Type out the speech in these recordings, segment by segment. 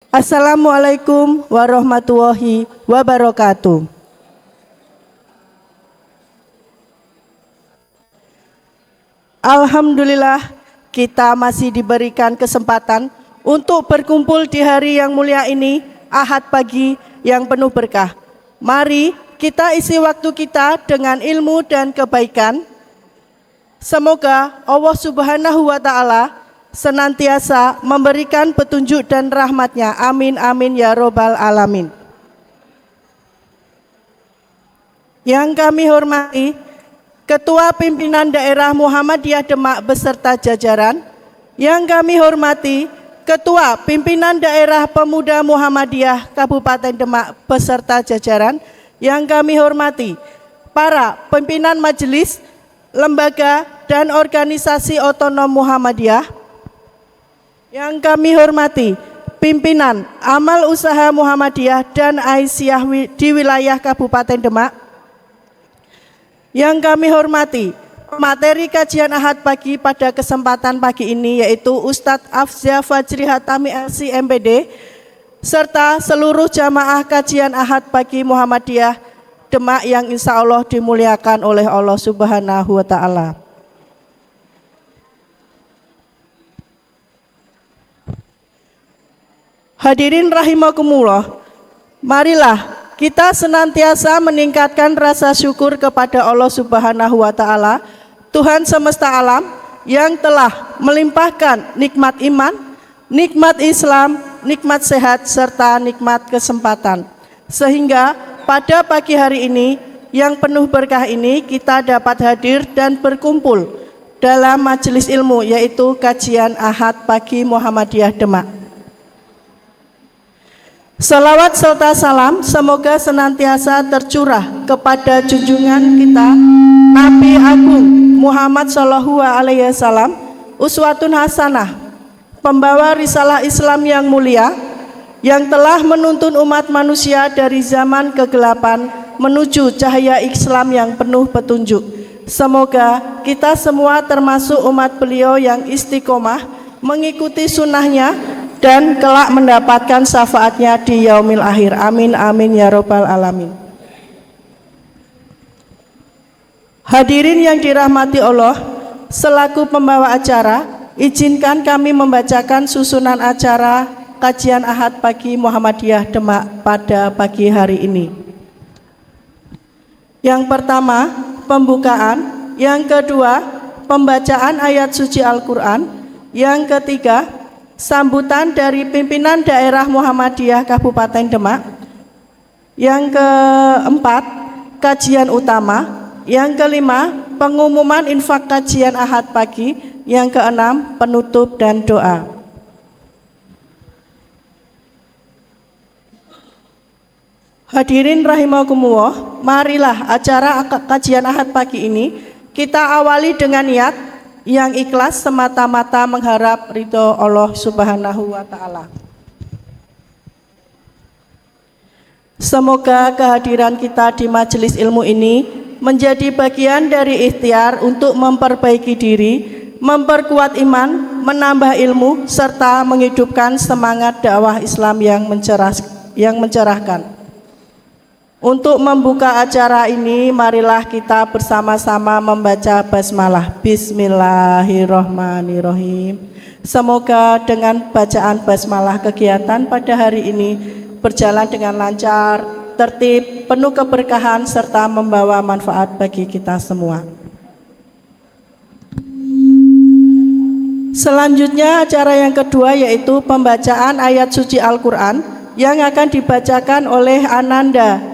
Assalamualaikum warahmatullahi wabarakatuh. Alhamdulillah, kita masih diberikan kesempatan untuk berkumpul di hari yang mulia ini, Ahad pagi yang penuh berkah. Mari kita isi waktu kita dengan ilmu dan kebaikan. Semoga Allah Subhanahu wa Ta'ala senantiasa memberikan petunjuk dan rahmatnya. Amin amin ya robbal alamin. Yang kami hormati Ketua Pimpinan Daerah Muhammadiyah Demak beserta jajaran. Yang kami hormati Ketua Pimpinan Daerah Pemuda Muhammadiyah Kabupaten Demak beserta jajaran. Yang kami hormati para pimpinan majelis, lembaga dan organisasi otonom Muhammadiyah. Yang kami hormati pimpinan amal usaha Muhammadiyah dan Aisyah di wilayah Kabupaten Demak. Yang kami hormati materi kajian Ahad pagi pada kesempatan pagi ini yaitu Ustadz Afzia Fajri Hatami LC MPD serta seluruh jamaah kajian Ahad pagi Muhammadiyah Demak yang insya Allah dimuliakan oleh Allah Subhanahu wa Ta'ala. Hadirin rahimakumullah, marilah kita senantiasa meningkatkan rasa syukur kepada Allah Subhanahu wa Ta'ala, Tuhan semesta alam yang telah melimpahkan nikmat iman, nikmat Islam, nikmat sehat serta nikmat kesempatan. Sehingga pada pagi hari ini yang penuh berkah ini kita dapat hadir dan berkumpul dalam majelis ilmu yaitu kajian Ahad pagi Muhammadiyah Demak. Salawat serta salam semoga senantiasa tercurah kepada junjungan kita Nabi Agung Muhammad Shallallahu Alaihi Wasallam, uswatun hasanah, pembawa risalah Islam yang mulia, yang telah menuntun umat manusia dari zaman kegelapan menuju cahaya Islam yang penuh petunjuk. Semoga kita semua termasuk umat beliau yang istiqomah mengikuti sunnahnya dan kelak mendapatkan syafaatnya di yaumil akhir. Amin amin ya robbal alamin. Hadirin yang dirahmati Allah, selaku pembawa acara, izinkan kami membacakan susunan acara kajian Ahad pagi Muhammadiyah Demak pada pagi hari ini. Yang pertama, pembukaan. Yang kedua, pembacaan ayat suci Al-Quran. Yang ketiga, sambutan dari pimpinan daerah Muhammadiyah Kabupaten Demak. Yang keempat, kajian utama. Yang kelima, pengumuman infak kajian Ahad pagi. Yang keenam, penutup dan doa. Hadirin rahimakumullah, marilah acara kajian Ahad pagi ini kita awali dengan niat yang ikhlas semata-mata mengharap ridho Allah Subhanahu wa Ta'ala. Semoga kehadiran kita di majelis ilmu ini menjadi bagian dari ikhtiar untuk memperbaiki diri, memperkuat iman, menambah ilmu, serta menghidupkan semangat dakwah Islam yang mencerahkan. Untuk membuka acara ini, marilah kita bersama-sama membaca basmalah. Bismillahirrahmanirrahim. Semoga dengan bacaan basmalah kegiatan pada hari ini berjalan dengan lancar, tertib, penuh keberkahan, serta membawa manfaat bagi kita semua. Selanjutnya acara yang kedua yaitu pembacaan ayat suci Al-Quran yang akan dibacakan oleh Ananda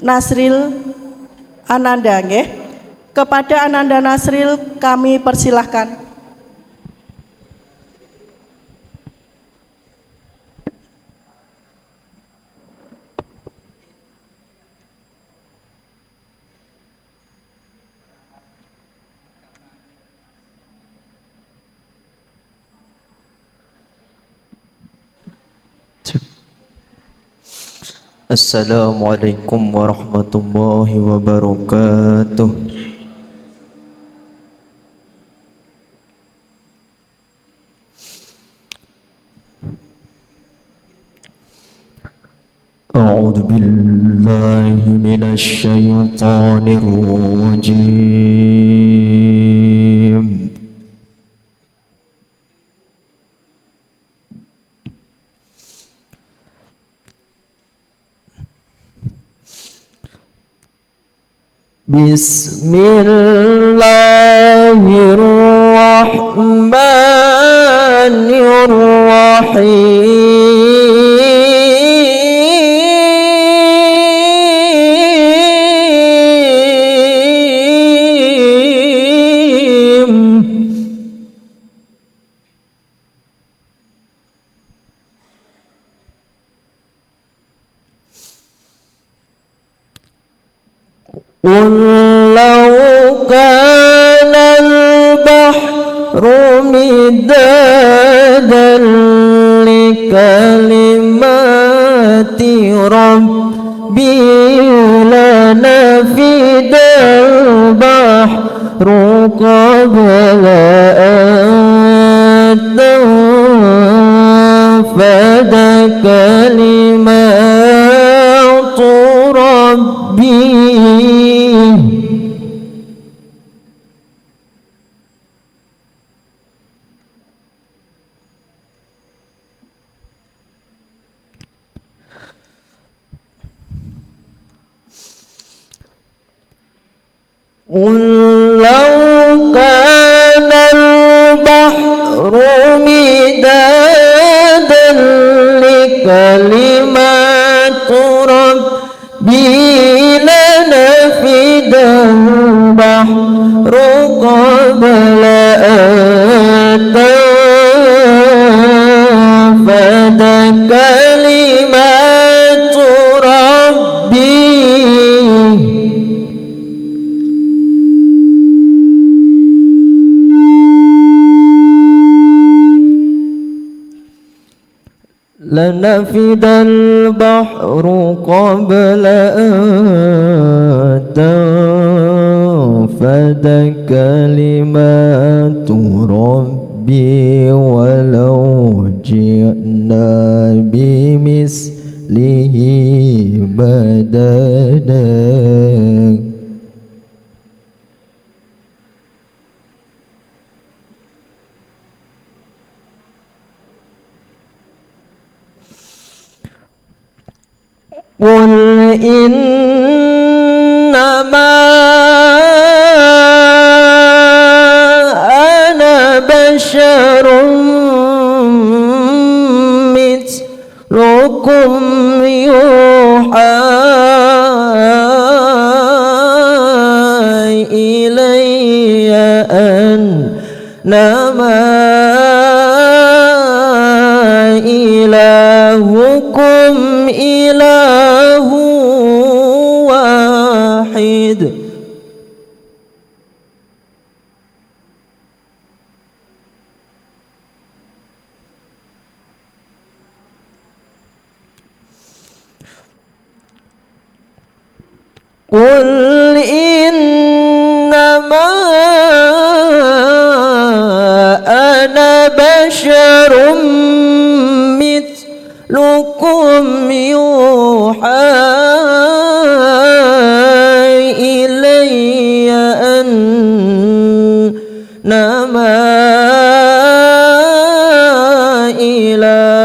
Nasril Ananda, nggih. Kepada Ananda Nasril kami persilahkan. Assalamualaikum warahmatullahi wabarakatuh. أعوذ بالله من الشيطان الرجيم. بسم الله الرحمن الرحيم. قل لو كان البحر مدادا لكلمات ربي لنفد البحر قبل أن تنفد كلمات ربي. قل لو كان البحر مدادا لكلمات ربي لنفد البحر قبل أن تنفد كلمات ربي. لنفد البحر قبل أن تنفد كلمات ربي ولو جئنا بمثله مددا. قل إنما أنا بشر مثلكم يوحى إلي أنما إلهكم إله واحد. قل إنما أنا بشر مثلكم يوحى إلي أنما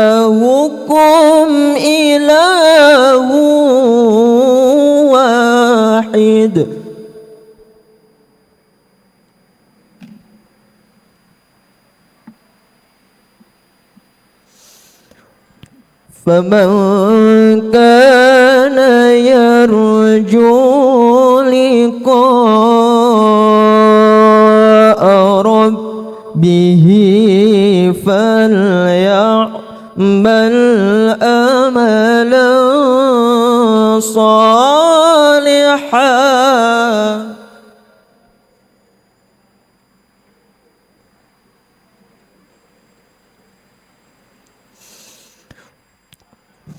إلهكم إله واحد. فمن كان يرجو لقاء ربه فليعمل أملا صالحا.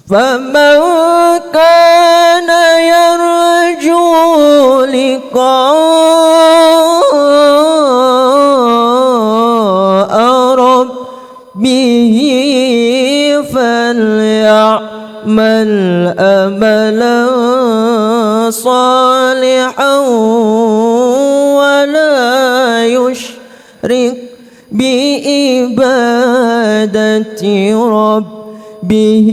فمن كان يرجو لقاء ربه فليعمل يعمل أملا صالحا ولا يشرك بعبادة ربه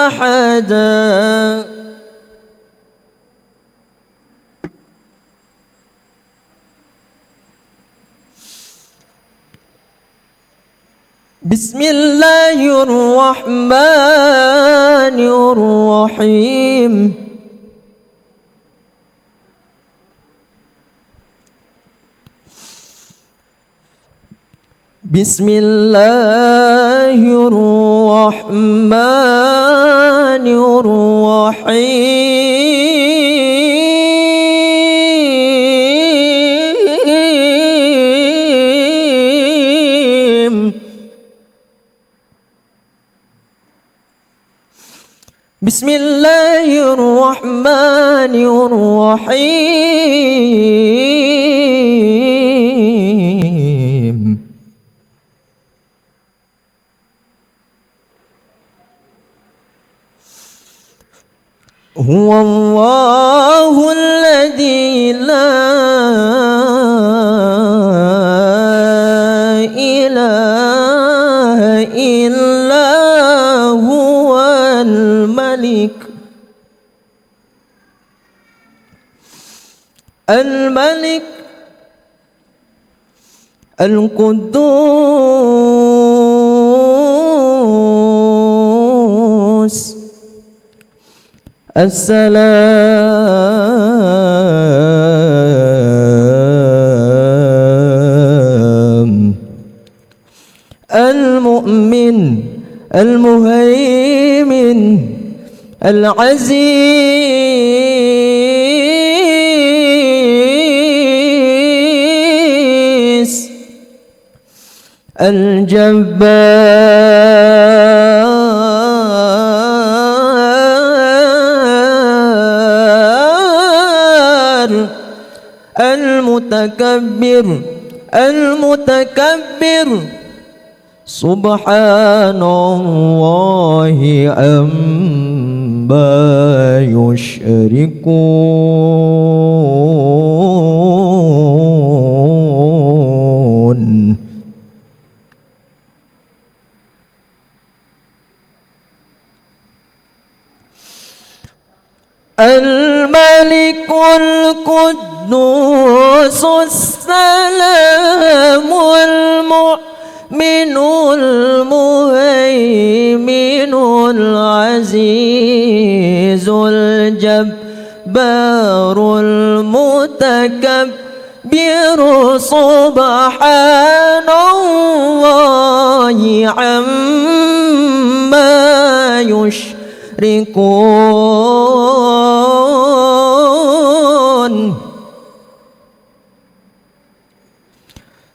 أحدا. بسم الله الرحمن الرحيم. بسم الله الرحمن الرحيم. بسم الله الرحمن الرحيم. هو الله الذي لا إله إلا هو الملك القدوس السلام المؤمن المهيمن العزيز الجبار المتكبر سبحان الله عما يشركون. الملك القدوس السلام المؤمن المهيمن العزيز الجبار المتكبر سبحان الله عما يشركون.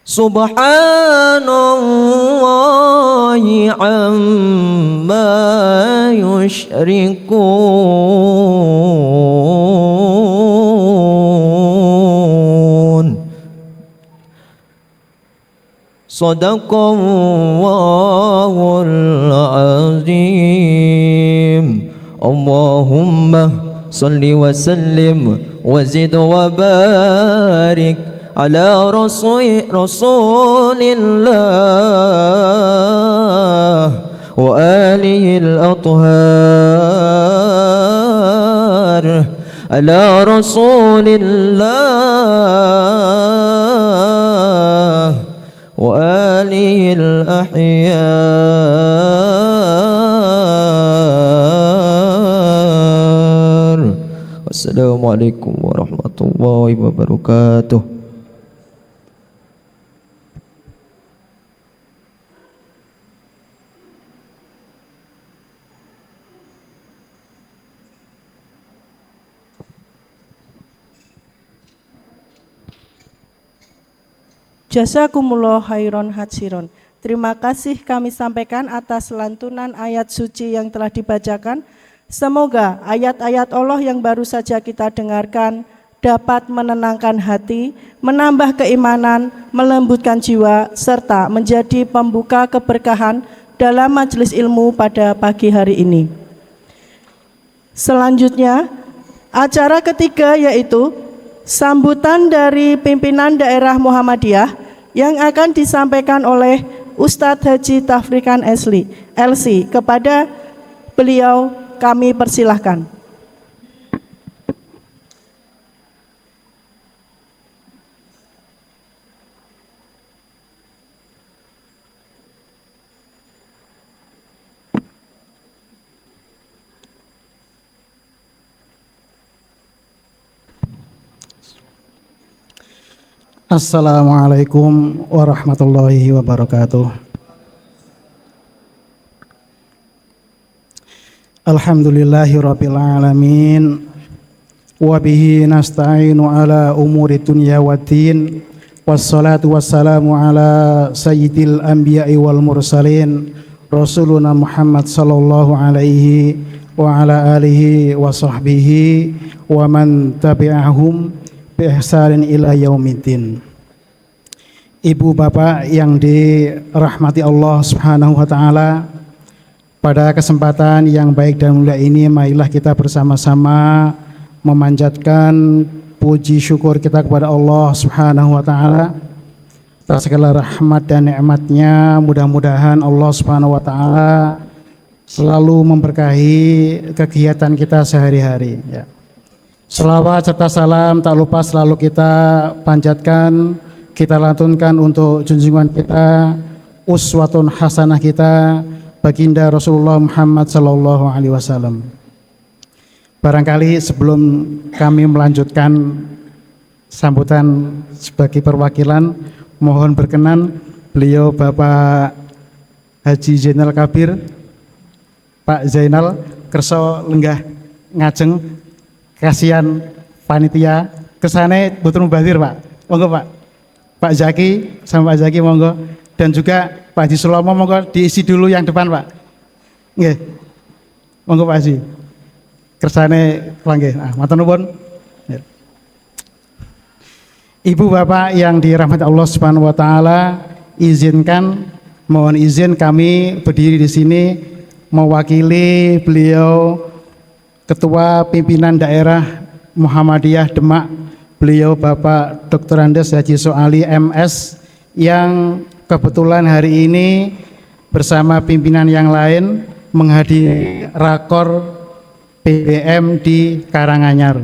سبحان الله عما يشركون. صدق الله العظيم. اللهم صل وسلم وزد وبارك على رسول الله وآله الأطهار على رسول الله وآله الأحيار. والسلام عليكم ورحمة الله وبركاته. Jazakumullah khairon hatsiron. Terima kasih kami sampaikan atas lantunan ayat suci yang telah dibacakan. Semoga ayat-ayat Allah yang baru saja kita dengarkan dapat menenangkan hati, menambah keimanan, melembutkan jiwa, serta menjadi pembuka keberkahan dalam majelis ilmu pada pagi hari ini. Selanjutnya, acara ketiga yaitu sambutan dari pimpinan daerah Muhammadiyah yang akan disampaikan oleh Ustadz Haji Tafrikan LC. Kepada beliau kami persilahkan. Assalamualaikum warahmatullahi wabarakatuh. Alhamdulillahirabbil alamin wa bihi nasta'inu ala umuri dunya waddin wassalatu wassalamu ala sayyidil anbiya'i wal mursalin rasuluna Muhammad sallallahu alaihi wa ala alihi wa sahbihi wa man tabi'ahum bi ihsanin ila yaumiddin. Ibu bapak yang dirahmati Allah Subhanahu wa taala, pada kesempatan yang baik dan mulia ini marilah kita bersama-sama memanjatkan puji syukur kita kepada Allah Subhanahu wa taala atas segala rahmat dan nikmatnya. Mudah-mudahan Allah Subhanahu wa taala selalu memberkahi kegiatan kita sehari-hari ya. Selawat serta salam tak lupa selalu kita panjatkan, kita lantunkan untuk junjungan kita, uswatun hasanah kita, baginda Rasulullah Muhammad sallallahu alaihi wasallam. Barangkali sebelum kami melanjutkan sambutan sebagai perwakilan, mohon berkenan beliau Bapak Haji Zainal Kabir, Pak Zainal kerso lenggah ngajeng kasihan panitia kesane butuh mubazir Pak. Monggo Pak. Pak Zaki sama Pak Zaki monggo, dan juga Pak Haji Sulomo monggo diisi dulu yang depan Pak. Nggih. Monggo Pak Haji. Kersane nggih. Nah, matur nuwun. Ibu bapak yang dirahmati Allah Subhanahu wa taala, mohon izin kami berdiri di sini mewakili beliau Ketua Pimpinan Daerah Muhammadiyah Demak, beliau Bapak Dr. Andes Haji Soali MS, yang kebetulan hari ini bersama pimpinan yang lain menghadiri rakor PBM di Karanganyar.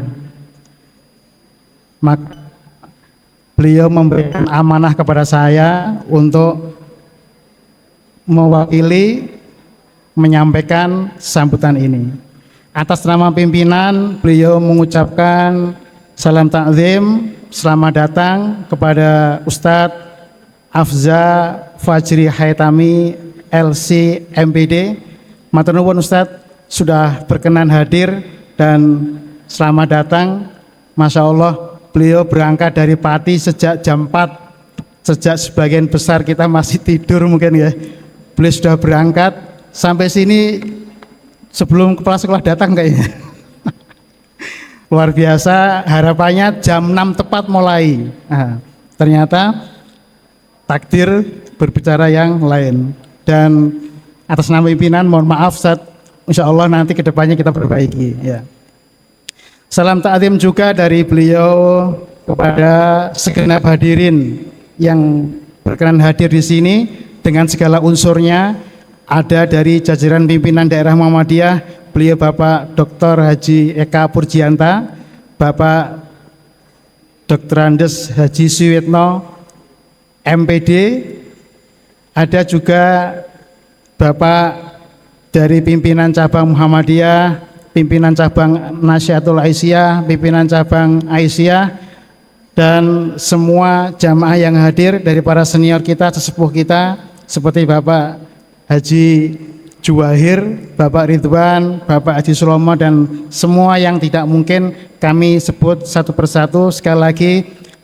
Beliau memberikan amanah kepada saya untuk mewakili menyampaikan sambutan ini. Atas nama pimpinan, beliau mengucapkan salam takzim, selamat datang kepada Ustadz Afza Fajri Haitami LC MPD. Matur nuwun Ustadz sudah berkenan hadir dan selamat datang. Masya Allah, beliau berangkat dari Pati sejak jam 4, sejak sebagian besar kita masih tidur mungkin ya. Beliau sudah berangkat sampai sini sebelum kepala sekolah datang kayaknya. Luar biasa, harapannya jam 6 tepat mulai. Nah, ternyata takdir berbicara yang lain. Dan atas nama pimpinan mohon maaf insya Allah nanti kedepannya kita perbaiki ya. Salam ta'zim juga dari beliau kepada segenap hadirin yang berkenan hadir di sini dengan segala unsurnya. Ada dari jajaran pimpinan daerah Muhammadiyah, beliau Bapak Dr. Haji Eka Purjianta, Bapak Dr. Andes Haji Suwitno MPD, ada juga Bapak dari pimpinan cabang Muhammadiyah, pimpinan cabang Nasyatul Aisyah, pimpinan cabang Aisyah, dan semua jamaah yang hadir dari para senior kita, sesepuh kita seperti Bapak Haji Juwahir, Bapak Ridwan, Bapak Haji Sulomo, dan semua yang tidak mungkin kami sebut satu persatu. Sekali lagi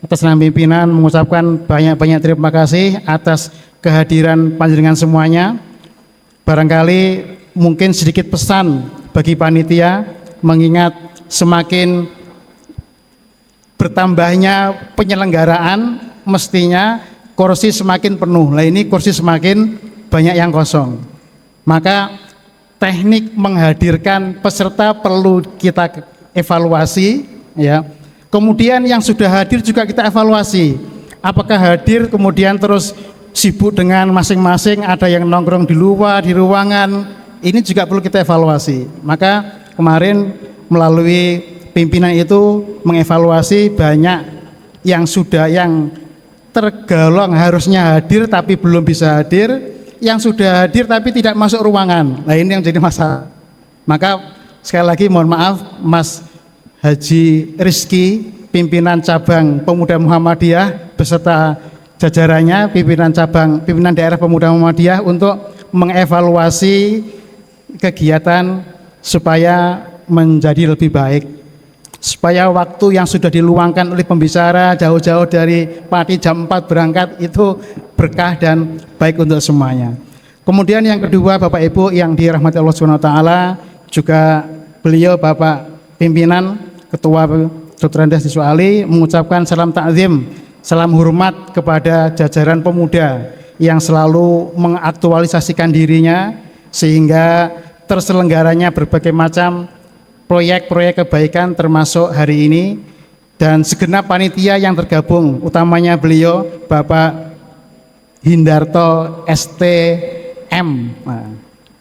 atas nama pimpinan mengucapkan banyak-banyak terima kasih atas kehadiran panjenengan semuanya. Barangkali mungkin sedikit pesan bagi panitia, mengingat semakin bertambahnya penyelenggaraan mestinya kursi semakin penuh. Nah ini kursi semakin banyak yang kosong. Maka teknik menghadirkan peserta perlu kita evaluasi, ya. Kemudian yang sudah hadir juga kita evaluasi. Apakah hadir kemudian terus sibuk dengan masing-masing, ada yang nongkrong di luar, di ruangan, ini juga perlu kita evaluasi. Maka kemarin melalui pimpinan itu mengevaluasi banyak yang tergolong harusnya hadir tapi belum bisa hadir, yang sudah hadir tapi tidak masuk ruangan. Nah ini yang jadi masalah. Maka sekali lagi mohon maaf Mas Haji Rizky, pimpinan cabang Pemuda Muhammadiyah beserta jajarannya, pimpinan daerah Pemuda Muhammadiyah untuk mengevaluasi kegiatan supaya menjadi lebih baik, supaya waktu yang sudah diluangkan oleh pembicara jauh-jauh dari pagi jam 4 berangkat itu berkah dan baik untuk semuanya. Kemudian yang kedua, Bapak Ibu yang dirahmati Allah SWT, juga beliau Bapak pimpinan Ketua Dr. Andes Siswa Ali mengucapkan salam takzim, salam hormat kepada jajaran pemuda yang selalu mengaktualisasikan dirinya sehingga terselenggaranya berbagai macam proyek-proyek kebaikan termasuk hari ini, dan segenap panitia yang tergabung, utamanya beliau Bapak Hindarto STM. Nah,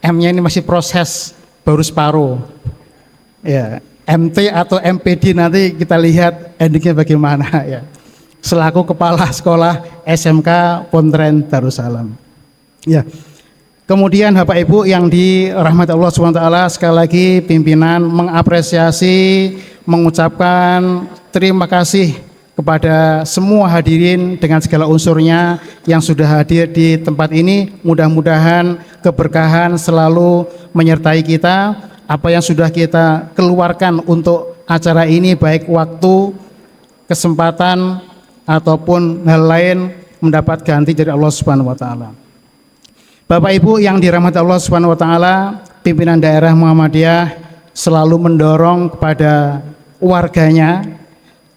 M-nya ini masih proses, baru separuh. Ya, MT atau MPD nanti kita lihat endingnya bagaimana ya. Selaku Kepala Sekolah SMK Pontren Darussalam. Ya. Kemudian Bapak Ibu yang dirahmati Allah SWT, sekali lagi pimpinan mengapresiasi, mengucapkan terima kasih kepada semua hadirin dengan segala unsurnya yang sudah hadir di tempat ini. Mudah-mudahan keberkahan selalu menyertai kita. Apa yang sudah kita keluarkan untuk acara ini, baik waktu, kesempatan, ataupun hal lain, mendapat ganti dari Allah Subhanahu wa Ta'ala. Bapak Ibu yang dirahmati Allah Subhanahu wa Ta'ala, pimpinan daerah Muhammadiyah selalu mendorong kepada warganya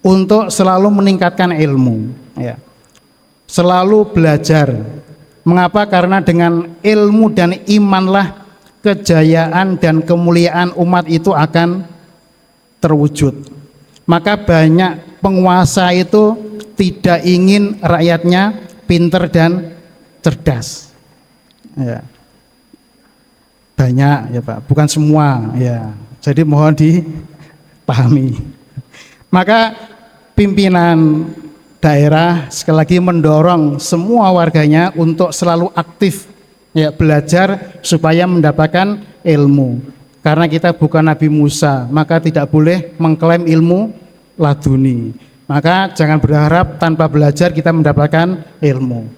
untuk selalu meningkatkan ilmu, ya. Selalu belajar. Mengapa? Karena dengan ilmu dan imanlah kejayaan dan kemuliaan umat itu akan terwujud. Maka banyak penguasa itu tidak ingin rakyatnya pinter dan cerdas. Ya. Banyak ya Pak, bukan semua ya. Jadi mohon dipahami. Maka pimpinan daerah sekali lagi mendorong semua warganya untuk selalu aktif ya, belajar supaya mendapatkan ilmu. Karena kita bukan Nabi Musa, maka tidak boleh mengklaim ilmu laduni. Maka jangan berharap tanpa belajar kita mendapatkan ilmu.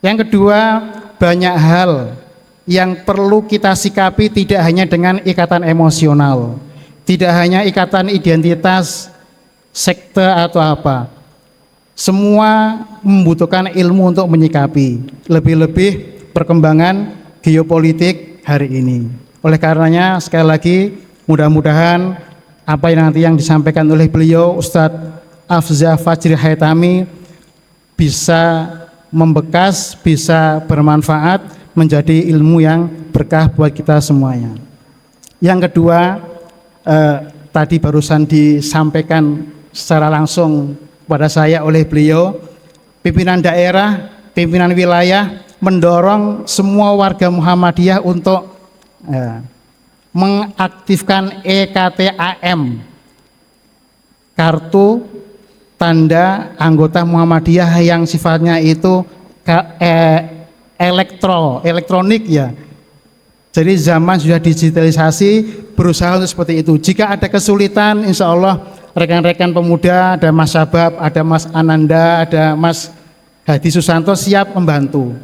Yang kedua, banyak hal yang perlu kita sikapi tidak hanya dengan ikatan emosional, tidak hanya ikatan identitas, sekte atau apa. Semua membutuhkan ilmu untuk menyikapi, lebih-lebih perkembangan geopolitik hari ini. Oleh karenanya sekali lagi mudah-mudahan apa yang nanti yang disampaikan oleh beliau Ustadz Afza Fajri Haitami bisa membekas, bisa bermanfaat, menjadi ilmu yang berkah buat kita semuanya. Yang kedua, tadi barusan disampaikan secara langsung kepada saya oleh beliau, pimpinan daerah, pimpinan wilayah mendorong semua warga Muhammadiyah untuk mengaktifkan EKTAM, kartu tanda anggota Muhammadiyah yang sifatnya itu elektronik ya. Jadi zaman sudah digitalisasi, berusaha untuk seperti itu. Jika ada kesulitan, insya Allah rekan-rekan pemuda, ada Mas Sabab, ada Mas Ananda, ada Mas Hadi Susanto siap membantu.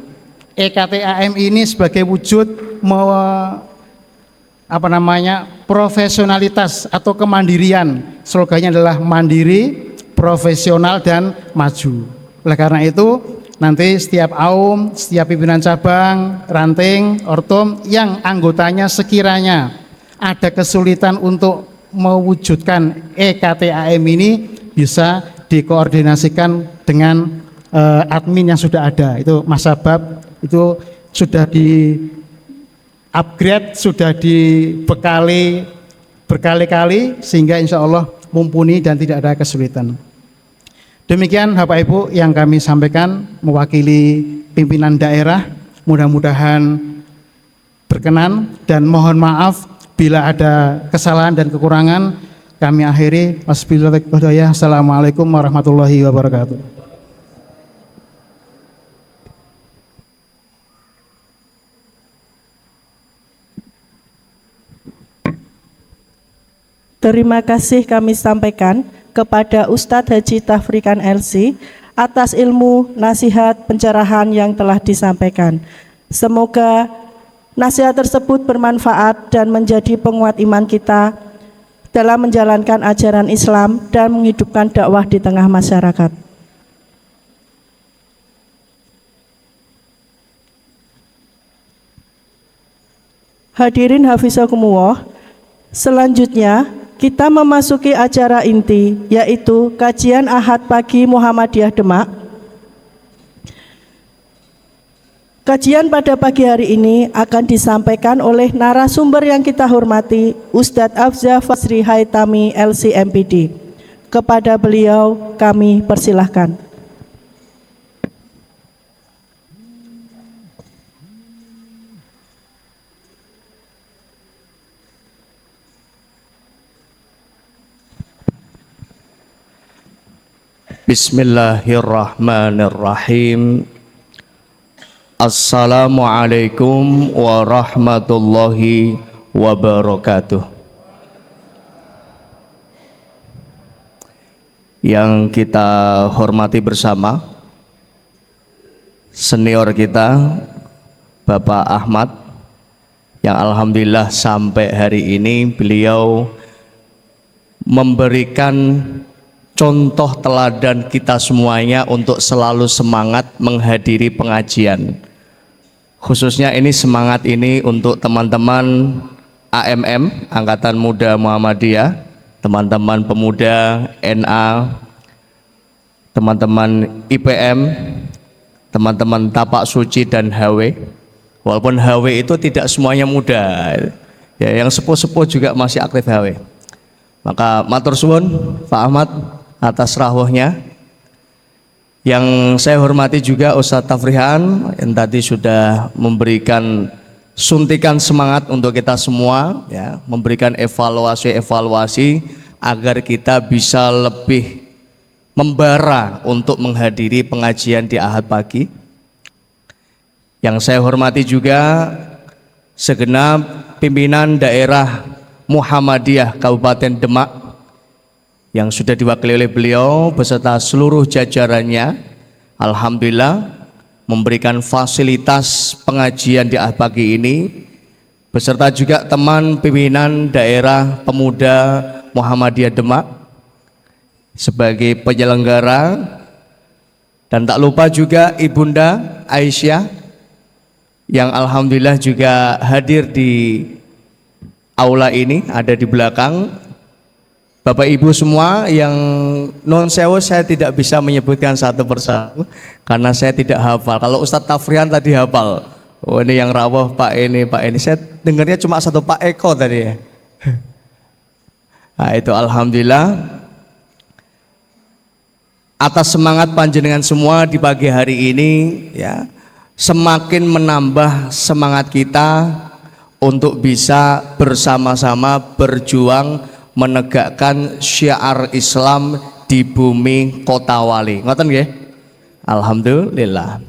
EKTAM ini sebagai wujud profesionalitas atau kemandirian. Slogannya adalah mandiri, profesional dan maju. Oleh karena itu nanti setiap aum, setiap pimpinan cabang, ranting, ortom yang anggotanya sekiranya ada kesulitan untuk mewujudkan EKTAM ini, bisa dikoordinasikan dengan admin yang sudah ada. Itu Mas Sabab itu sudah di upgrade, sudah dibekali berkali-kali sehingga insya Allah mumpuni dan tidak ada kesulitan. Demikian Bapak Ibu yang kami sampaikan mewakili pimpinan daerah. Mudah-mudahan berkenan dan mohon maaf bila ada kesalahan dan kekurangan. Kami akhiri. Assalamualaikum warahmatullahi wabarakatuh. Terima kasih kami sampaikan kepada Ustadz Haji Tafrikan LC atas ilmu, nasihat, pencerahan yang telah disampaikan. Semoga nasihat tersebut bermanfaat dan menjadi penguat iman kita dalam menjalankan ajaran Islam dan menghidupkan dakwah di tengah masyarakat. Hadirin hafizakumullah, selanjutnya kita memasuki acara inti, yaitu kajian Ahad pagi Muhammadiyah Demak. Kajian pada pagi hari ini akan disampaikan oleh narasumber yang kita hormati, Ustadz Afza Fasri Haitami LC MPD. Kepada beliau kami persilahkan. Bismillahirrahmanirrahim. Assalamualaikum warahmatullahi wabarakatuh. Yang kita hormati bersama, senior kita Bapak Ahmad, yang alhamdulillah sampai hari ini beliau memberikan contoh teladan kita semuanya untuk selalu semangat menghadiri pengajian. Khususnya ini semangat ini untuk teman-teman AMM, Angkatan Muda Muhammadiyah, teman-teman pemuda NA, teman-teman IPM, teman-teman Tapak Suci dan HW. Walaupun HW itu tidak semuanya muda, ya, yang sepuh-sepuh juga masih aktif HW. Maka matur suwun Pak Ahmad atas rawuhnya. Yang saya hormati juga Ustadz Tafrihan yang tadi sudah memberikan suntikan semangat untuk kita semua, ya, memberikan evaluasi agar kita bisa lebih membara untuk menghadiri pengajian di Ahad pagi. Yang saya hormati juga segenap pimpinan daerah Muhammadiyah Kabupaten Demak yang sudah diwakili oleh beliau beserta seluruh jajarannya, alhamdulillah memberikan fasilitas pengajian di Ahad pagi ini, beserta juga teman pimpinan daerah pemuda Muhammadiyah Demak sebagai penyelenggara, dan tak lupa juga Ibunda Aisyah yang alhamdulillah juga hadir di aula ini, ada di belakang. Bapak Ibu semua yang non sewu, saya tidak bisa menyebutkan satu persatu karena saya tidak hafal. Kalau Ustadz Tafrihan tadi hafal. Oh, ini yang rawuh Pak ini. Saya dengarnya cuma satu Pak Eko tadi ya. Nah, itu alhamdulillah. Atas semangat panjenengan semua di pagi hari ini, ya, semakin menambah semangat kita untuk bisa bersama-sama berjuang menegakkan syiar Islam di bumi Kota Wali. Ngoten nggih? Alhamdulillah.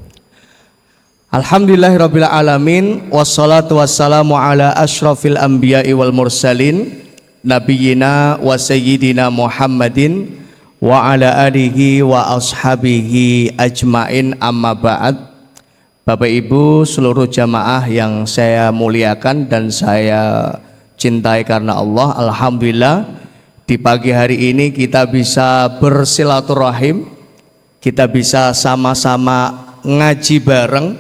Alhamdulillahirabbil alamin, wassalatu wassalamu ala asyrafil anbiya'i wal mursalin nabiyina wa sayyidina Muhammadin wa ala alihi wa ashabihi ajmain, amma ba'd. Bapak Ibu seluruh jamaah yang saya muliakan dan saya cintai karena Allah, alhamdulillah di pagi hari ini kita bisa bersilaturahim, kita bisa sama-sama ngaji bareng.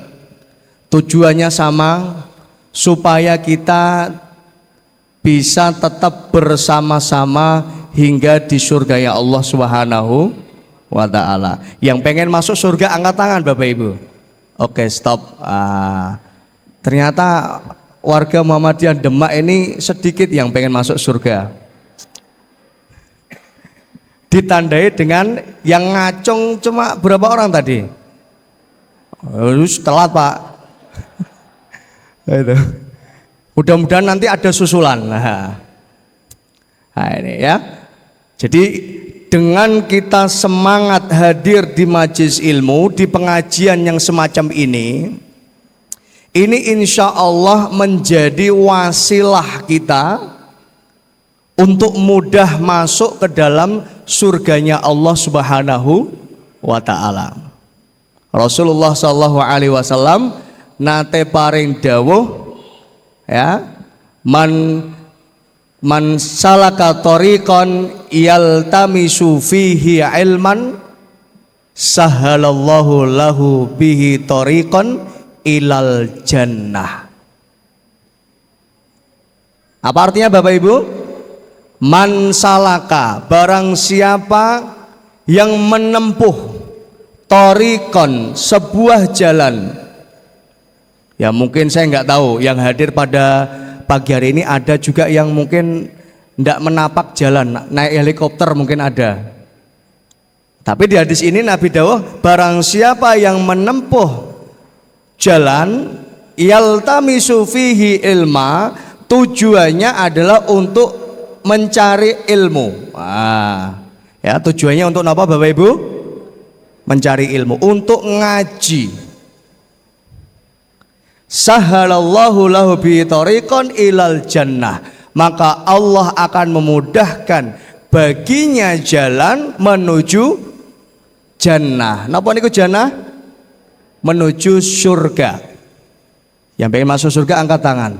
Tujuannya sama, supaya kita bisa tetap bersama-sama hingga di surganya Allah Subhanahu wa taala. Yang pengen masuk surga angkat tangan Bapak Ibu. Oke, stop. Ternyata warga Muhammadiyah Demak ini sedikit yang pengen masuk surga. Ditandai dengan yang ngacung cuma berapa orang tadi? Telat Pak. Itu. Mudah-mudahan nanti ada susulan. Nah ini ya. Jadi dengan kita semangat hadir di majelis ilmu, di pengajian yang semacam ini insya Allah menjadi wasilah kita untuk mudah masuk ke dalam surganya Allah Subhanahu wa taala. Rasulullah sallallahu alaihi wasallam nate paring dawuh ya, man salaka tariqan yaltamisu fihi ilman sahalallahu lahu bihi tariqan ilal jannah. Apa artinya Bapak Ibu? Man salaka, barang siapa yang menempuh tariqan, sebuah jalan. Ya mungkin saya nggak tahu yang hadir pada pagi hari ini ada juga yang mungkin tidak menapak jalan, naik helikopter mungkin ada. Tapi di hadis ini Nabi dawuh, barang siapa yang menempuh jalan yaltamisu fihi ilma, tujuannya adalah untuk mencari ilmu. Ya tujuannya untuk apa Bapak Ibu? Mencari ilmu, untuk ngaji. Sahalallahu lahu bi tariqan ilal jannah, maka Allah akan memudahkan baginya jalan menuju jannah. Napa niku jannah? Menuju surga. Yang pengen masuk surga angkat tangan.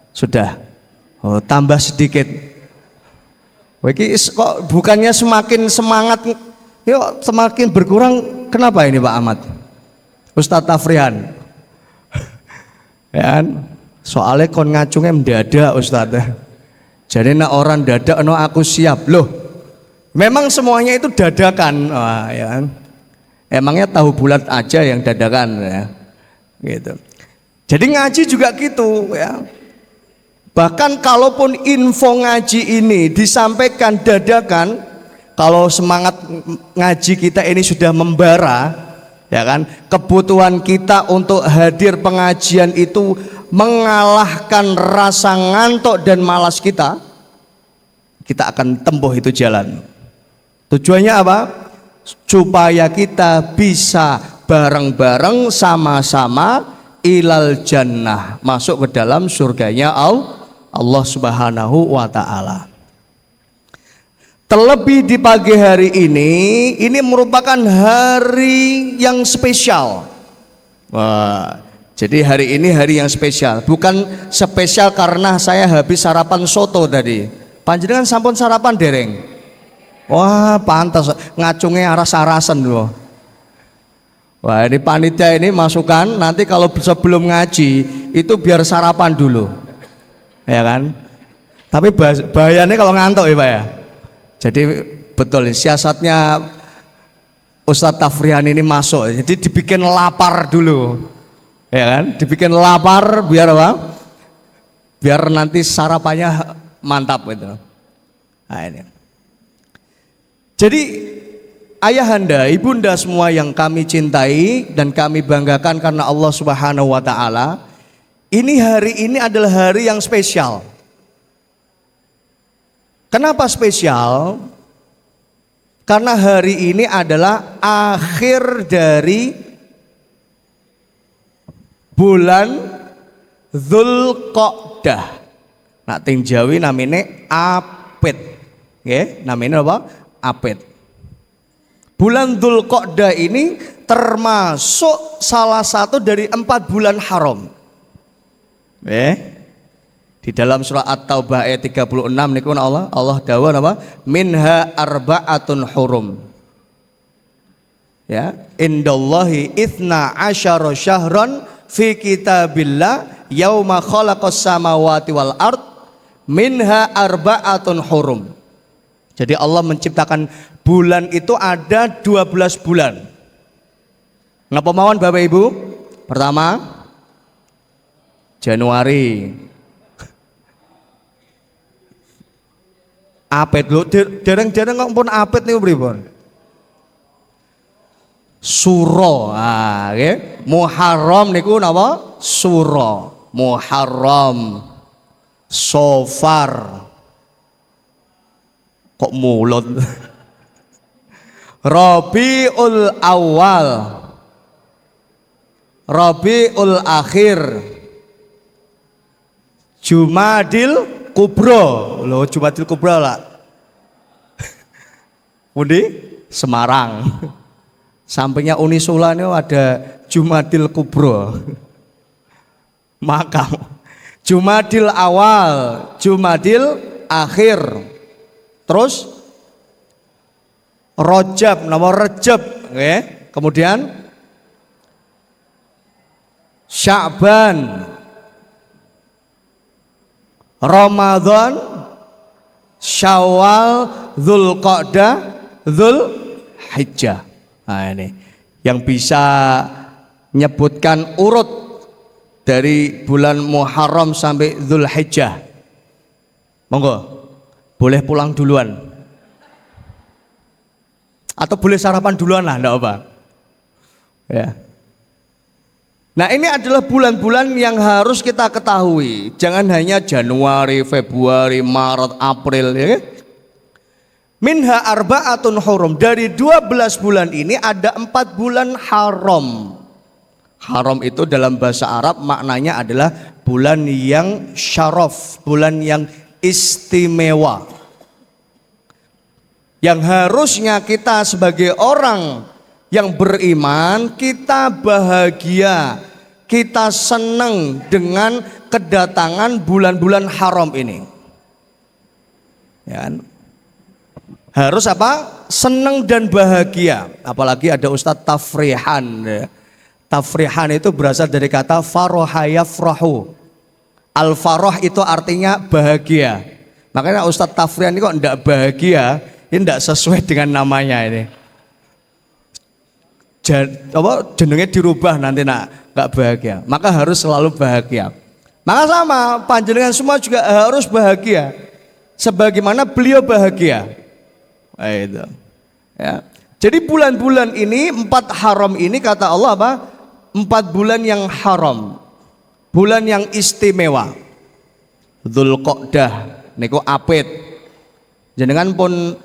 Sudah. Oh, tambah sedikit. Wiki kok bukannya semakin semangat, yuk semakin berkurang. Kenapa ini Pak Ahmad? Ustadz Tafrihan. Ya kan? Soalnya kon ngacungnya mendadak Ustadz. Jadi nak orang dadak no aku siap loh. Memang semuanya itu dadakan, ya kan? Emangnya tahu bulat aja yang dadakan ya. Gitu. Jadi ngaji juga gitu ya. Bahkan kalaupun info ngaji ini disampaikan dadakan, kalau semangat ngaji kita ini sudah membara, ya kan, kebutuhan kita untuk hadir pengajian itu mengalahkan rasa ngantuk dan malas kita akan tempuh itu jalan. Tujuannya apa? Supaya kita bisa bareng-bareng sama-sama ilal jannah, masuk ke dalam surganya Allah Subhanahu wa ta'ala. Terlebih di pagi hari ini merupakan hari yang spesial. Wah, jadi hari ini hari yang spesial. Bukan spesial karena saya habis sarapan soto tadi. Panjenengan sampun sarapan dereng? Wah, pantas ngacungnya aras-arasan loh. Wah, ini panitia ini masukan nanti kalau sebelum ngaji itu biar sarapan dulu. Ya kan? Tapi bahayanya kalau ngantuk ya Pak ya. Jadi betul siasatnya Ustadz Tafrihan ini masuk, jadi dibikin lapar dulu, ya kan? Dibikin lapar biar apa? Biar nanti sarapannya mantap gitu. Nah ini. Jadi ayahanda, ibunda semua yang kami cintai dan kami banggakan karena Allah Subhanahu wa ta'ala, hari ini adalah hari yang spesial. Kenapa spesial? Karena hari ini adalah akhir dari bulan Dzulqa'dah. Nah, ting Jawi namanya Apit. Nggih, namanya apa? Apit. Bulan Dzulqa'dah ini termasuk salah satu dari 4 bulan haram. Di dalam surah At-Taubah ayat 36 niku Allah dawuh apa? Minha arba'atun hurum. Ya, indallahi itsna asyara syahran fi kitabillah yauma khalaqas samawati wal ard minha arba'atun hurum. Jadi Allah menciptakan bulan itu ada 12 bulan. Ngapa mawon Bapak Ibu? Pertama Januari. Apit lho, dereng-dereng kok pun apit niku pripun? Suro. Ah, nggih. Muharram niku napa? Suro. Muharram. Sofar. Kok mulut? Rabiul Awal. Rabiul Akhir. Jumadil Kubro. Loh, Jumadil Kubro lah. Pundi? Semarang. Sampingnya Unisula ini ada Jumadil Kubro. Makam. Jumadil Awal, Jumadil Akhir. Terus Rajab, nama Rajab, okay. Kemudian Sya'ban, Ramadan, Syawal, Dzulqa'dah, Dzulhijjah. Nah ini yang bisa menyebutkan urut dari bulan Muharram sampai Dzulhijjah. Monggo, boleh pulang duluan. Atau boleh sarapan duluan lah, enggak apa. Ya. Nah ini adalah bulan-bulan yang harus kita ketahui. Jangan hanya Januari, Februari, Maret, April, ya. Minha arba'atun hurum. Dari 12 bulan ini ada 4 bulan haram. Haram itu dalam bahasa Arab maknanya adalah bulan yang syaraf, bulan yang istimewa. Yang harusnya kita sebagai orang yang beriman, kita bahagia, kita senang dengan kedatangan bulan-bulan haram ini. Ya kan? Harus apa? Senang dan bahagia. Apalagi ada Ustadz Tafrihan. Ya. Tafrihan itu berasal dari kata faroha yafrahu. Al-faroh itu artinya bahagia. Makanya Ustadz Tafrihan ini kok tidak bahagia, ini tidak sesuai dengan namanya ini. Jenengnya dirubah nanti nak nggak bahagia. Maka harus selalu bahagia. Maka sama panjenengan semua juga harus bahagia. Sebagaimana beliau bahagia. Itu. Ya. Jadi bulan-bulan ini 4 haram ini kata Allah apa? 4 bulan yang haram. Bulan yang istimewa. Dzulqa'dah niku apit. Jenengan pun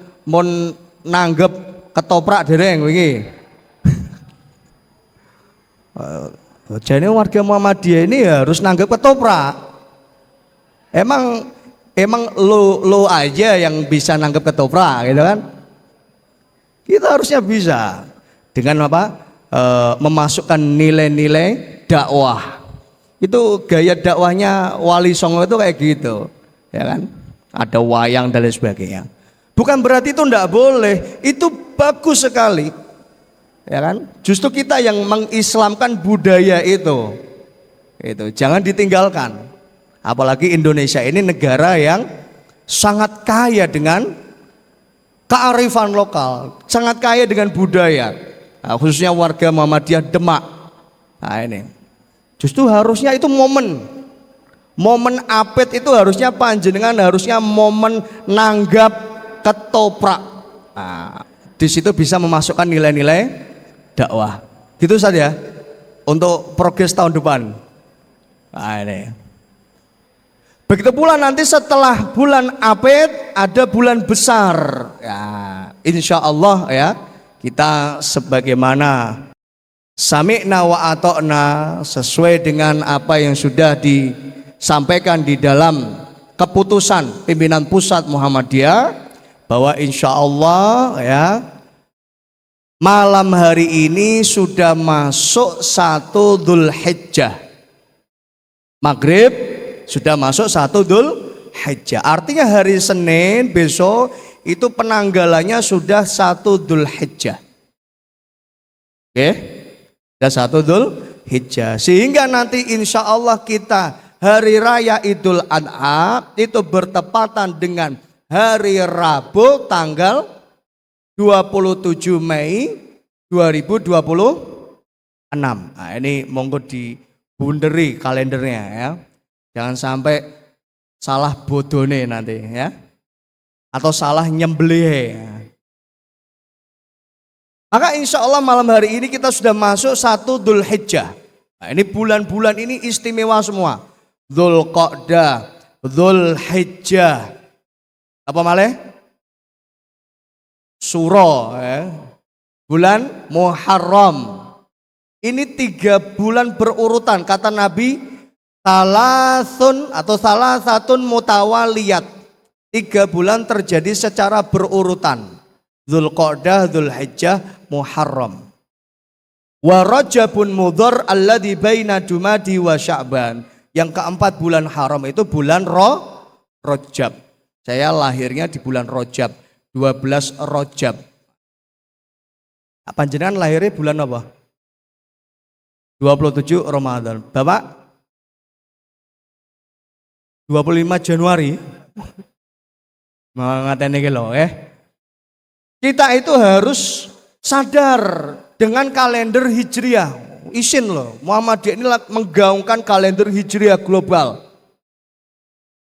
nanggep ketoprak dereng wingi. Jadi warga Muhammadiyah ini harus nanggep ketoprak. Emang lo aja yang bisa nanggep ketoprak gitu kan? Kita harusnya bisa dengan apa? Memasukkan nilai-nilai dakwah. Itu gaya dakwahnya Wali Songo itu kayak gitu, ya kan? Ada wayang dan lain sebagainya. Bukan berarti itu enggak boleh, itu bagus sekali, ya kan? Justru kita yang mengislamkan budaya itu jangan ditinggalkan. Apalagi Indonesia ini negara yang sangat kaya dengan kearifan lokal, sangat kaya dengan budaya, nah, khususnya warga Muhammadiyah Demak. Nah ini, justru harusnya itu momen apit itu harusnya panjenengan harusnya momen nanggap ketoprak. Nah, di situ bisa memasukkan nilai-nilai dakwah. Gitu saja untuk progres tahun depan. Nah ini. Begitu pula nanti setelah bulan apit ada bulan besar. Ya, insya Allah ya kita sebagaimana sami'na wa ata'na sesuai dengan apa yang sudah disampaikan di dalam keputusan pimpinan pusat Muhammadiyah bahwa insya Allah ya malam hari ini sudah masuk 1 Dzulhijjah. Maghrib sudah masuk 1 Dzulhijjah. Artinya hari Senin besok itu penanggalannya sudah 1 Dzulhijjah. Oke? Sudah 1 Dzulhijjah. Sehingga nanti insya Allah kita hari raya Idul Adha itu bertepatan dengan hari Rabu tanggal 27 Mei 2026. Nah, ini monggo dibunderi kalendernya ya. Jangan sampai salah bodone nanti ya. Atau salah nyembelih. Maka insya Allah malam hari ini kita sudah masuk 1 Dzulhijjah. Nah, ini bulan-bulan ini istimewa semua. Dzulqa'dah, Dzulhijjah. Apa malih? Suro ya. Bulan Muharram. Ini 3 bulan berurutan. Kata Nabi, salasatun mutawaliyat. 3 bulan terjadi secara berurutan. Dzulqa'dah, Dzulhijjah, Muharram. Wa Rajabun Mudhar alladzi baina Jumadi wa Sya'ban. Yang keempat bulan haram itu bulan Rajab. Saya lahirnya di bulan Rajab, 12 Rajab. Panjenengan lahirnya bulan apa? 27 Ramadan. Bapak? 25 Januari. Ngateni iki lho Kita itu harus sadar dengan kalender Hijriah. Isin loh, Muhammadiyah ini menggaungkan kalender Hijriah global.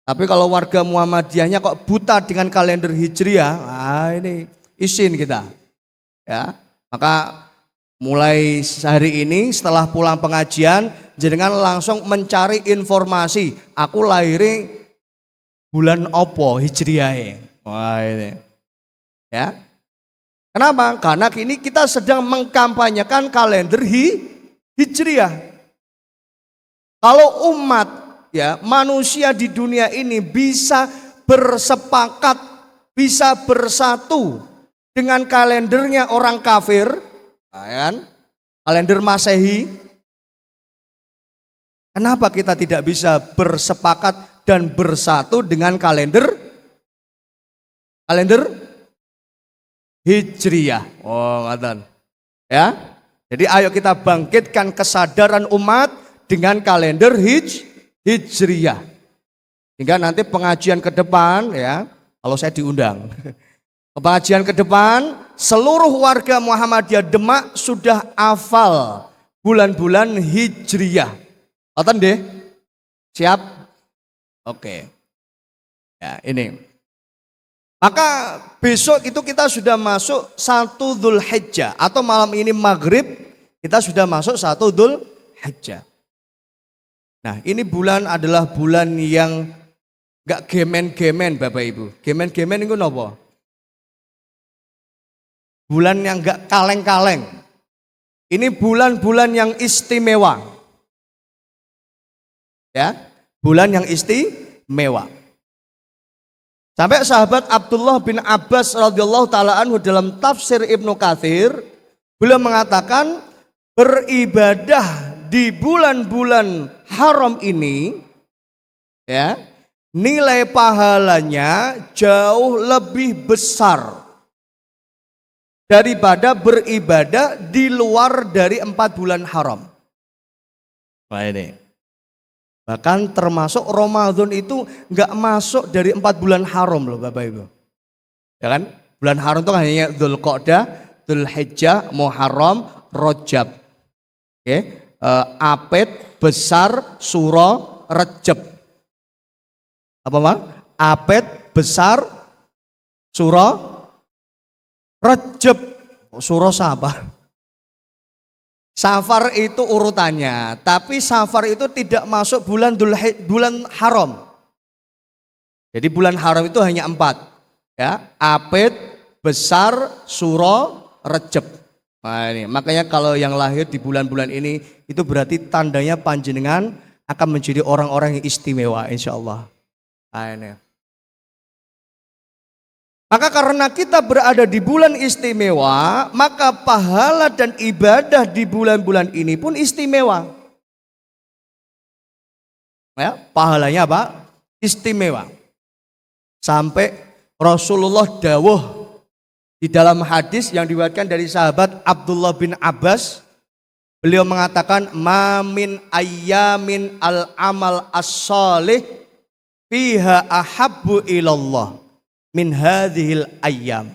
Tapi kalau warga Muhammadiyahnya kok buta dengan kalender Hijriah, ini isin kita. Ya, maka mulai hari ini setelah pulang pengajian, jenengan langsung mencari informasi. Aku lahirnya bulan opo Hijriah. Wah ini, ya. Kenapa? Karena kini kita sedang mengkampanyekan kalender Hijriah. Kalau umat ya manusia di dunia ini bisa bersepakat, bisa bersatu dengan kalendernya orang kafir, kan? Kalender Masehi. Kenapa kita tidak bisa bersepakat dan bersatu dengan kalender Hijriah? Oh, ngatan. Ya. Jadi ayo kita bangkitkan kesadaran umat dengan kalender Hijriah. Hingga nanti pengajian ke depan ya, kalau saya diundang. Pengajian ke depan seluruh warga Muhammadiyah Demak sudah hafal bulan-bulan Hijriah. Ngatan deh? Siap? Oke. Ya, ini. Maka besok itu kita sudah masuk 1 Dzulhijjah atau malam ini maghrib kita sudah masuk 1 Dzulhijjah. Nah ini bulan adalah bulan yang gak gemen-gemen Bapak Ibu. Gemen-gemen itu apa? Bulan yang gak kaleng-kaleng. Ini bulan-bulan yang istimewa. Ya, bulan yang istimewa. Sampai sahabat Abdullah bin Abbas radhiyallahu taala anhu dalam tafsir Ibnu Katsir beliau mengatakan beribadah di bulan-bulan haram ini ya nilai pahalanya jauh lebih besar daripada beribadah di luar dari 4 bulan haram. Nah ini. Bahkan termasuk Ramadan itu nggak masuk dari 4 bulan haram loh Bapak Ibu. Ya kan? Bulan haram itu hanya Dzulqa'dah, Dzulhijjah, Muharram, Rajab. Oke, Apet, Besar, Suro, Rejab. Apa Pak? Apet, Besar, Suro, Rejab. Suro siapa? Safar itu urutannya, tapi Safar itu tidak masuk bulan haram. Jadi bulan haram itu hanya 4, ya, Apit, Besar, Suro, Rejab. Nah ini, makanya kalau yang lahir di bulan-bulan ini itu berarti tandanya panjenengan akan menjadi orang-orang yang istimewa, insya Allah. Nah ini. Maka karena kita berada di bulan istimewa, maka pahala dan ibadah di bulan-bulan ini pun istimewa. Ya, pahalanya apa? Istimewa. Sampai Rasulullah dawuh di dalam hadis yang diriwayatkan dari sahabat Abdullah bin Abbas, beliau mengatakan, "Ma min ayyamin al-amal as-salih fiha ahabbu ilallah min hadhil ayyam.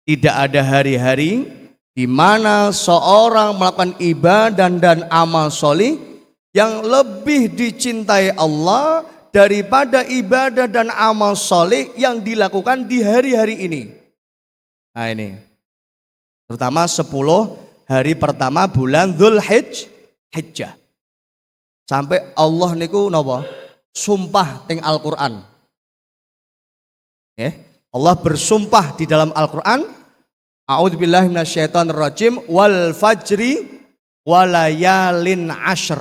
Tidak ada hari-hari di mana seorang melakukan ibadah dan amal solih yang lebih dicintai Allah daripada ibadah dan amal solih yang dilakukan di hari-hari ini. Nah ini, terutama 10 hari pertama bulan Dzulhijjah. Sampai Allah niku napa? Sumpah teng Al-Qur'an. Allah bersumpah di dalam Al-Qur'an, a'udzubillahi minasyaitonirrajim, wal fajri walayalin ashr.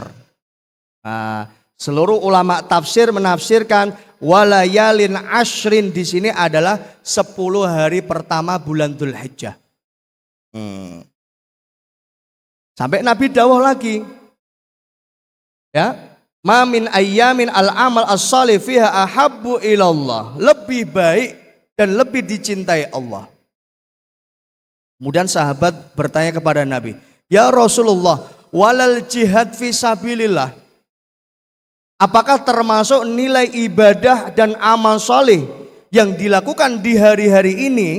Nah, seluruh ulama tafsir menafsirkan walayalin ashrin di sini adalah 10 hari pertama bulan Dzulhijjah. Sampai Nabi dawuh lagi, ya, ma min ayyamin al-amal as-salih fiha ahabbu ilallah, lebih baik dan lebih dicintai Allah. Kemudian sahabat bertanya kepada Nabi, ya Rasulullah, walal jihad fi sabilillah, apakah termasuk nilai ibadah dan amal soleh yang dilakukan di hari-hari ini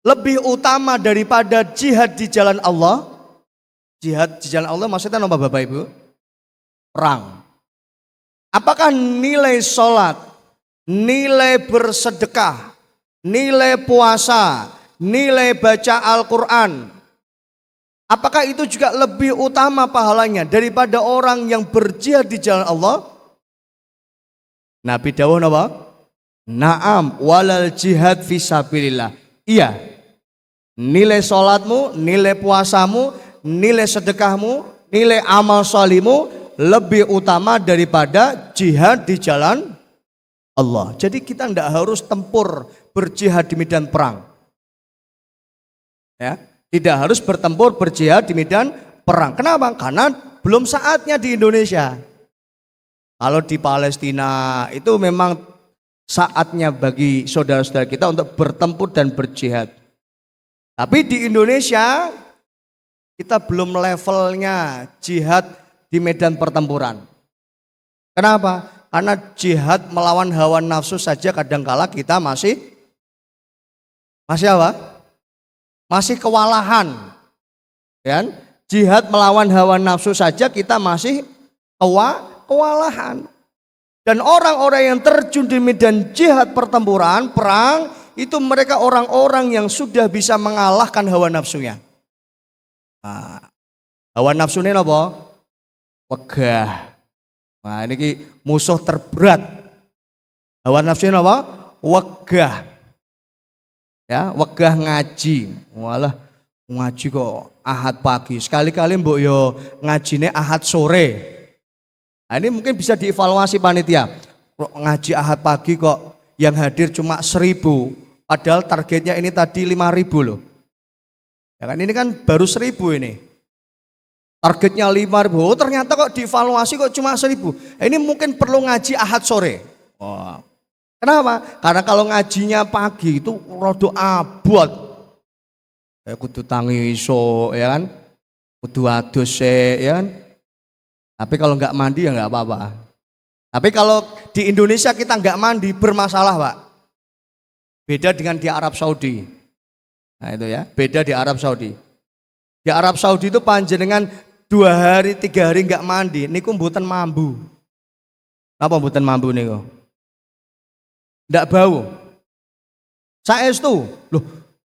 lebih utama daripada jihad di jalan Allah? Jihad di jalan Allah maksudnya apa Bapak Ibu? Perang. Apakah nilai sholat, nilai bersedekah, nilai puasa, nilai baca Al-Quran, apakah itu juga lebih utama pahalanya daripada orang yang berjihad di jalan Allah? Nabi dawuh napa? Naam walal jihad fisabilillah. Iya, nilai sholatmu, nilai puasamu, nilai sedekahmu, nilai amal sholimu lebih utama daripada jihad di jalan Allah. Jadi kita tidak harus tempur berjihad di medan perang. Ya, tidak harus bertempur berjihad di medan perang. Kenapa? Karena belum saatnya di Indonesia. Kalau di Palestina itu memang saatnya bagi saudara-saudara kita untuk bertempur dan berjihad. Tapi di Indonesia kita belum levelnya jihad di medan pertempuran. Kenapa? Karena jihad melawan hawa nafsu saja kadangkala kita masih apa? Masih kewalahan. Kan? Jihad melawan hawa nafsu saja kita masih kewalahan. Dan orang-orang yang terjun di medan jihad pertempuran, perang, itu mereka orang-orang yang sudah bisa mengalahkan hawa nafsunya. Nah, hawa nafsunya apa? Wegah. Nah, ini musuh terberat. Hawa nafsunya apa? Wegah. Ya, wegah ngaji. Walah, ngaji kok Ahad pagi. Sekali-kali mbok yo ngajine Ahad sore. Nah, ini mungkin bisa dievaluasi panitia. Ngaji Ahad pagi kok yang hadir cuma 1000, padahal targetnya ini tadi 5000 loh. Ya kan, ini kan baru 1000 ini. Targetnya 5.000, oh, ternyata kok dievaluasi kok cuma 1.000. Ini mungkin perlu ngaji Ahad sore. Wow. Kenapa? Karena kalau ngajinya pagi itu rada abot. Ya kudu tangi iso, ya kan? Kudu adus ya kan? Tapi kalau nggak mandi ya nggak apa-apa. Tapi kalau di Indonesia kita nggak mandi bermasalah, Pak. Beda dengan di Arab Saudi. Nah itu ya, beda di Arab Saudi. Di Arab Saudi itu panjenengan 2 hari 3 hari nggak mandi, niku mboten mambu. Apa mboten mambu niku? Ndak bau. Saestu, loh,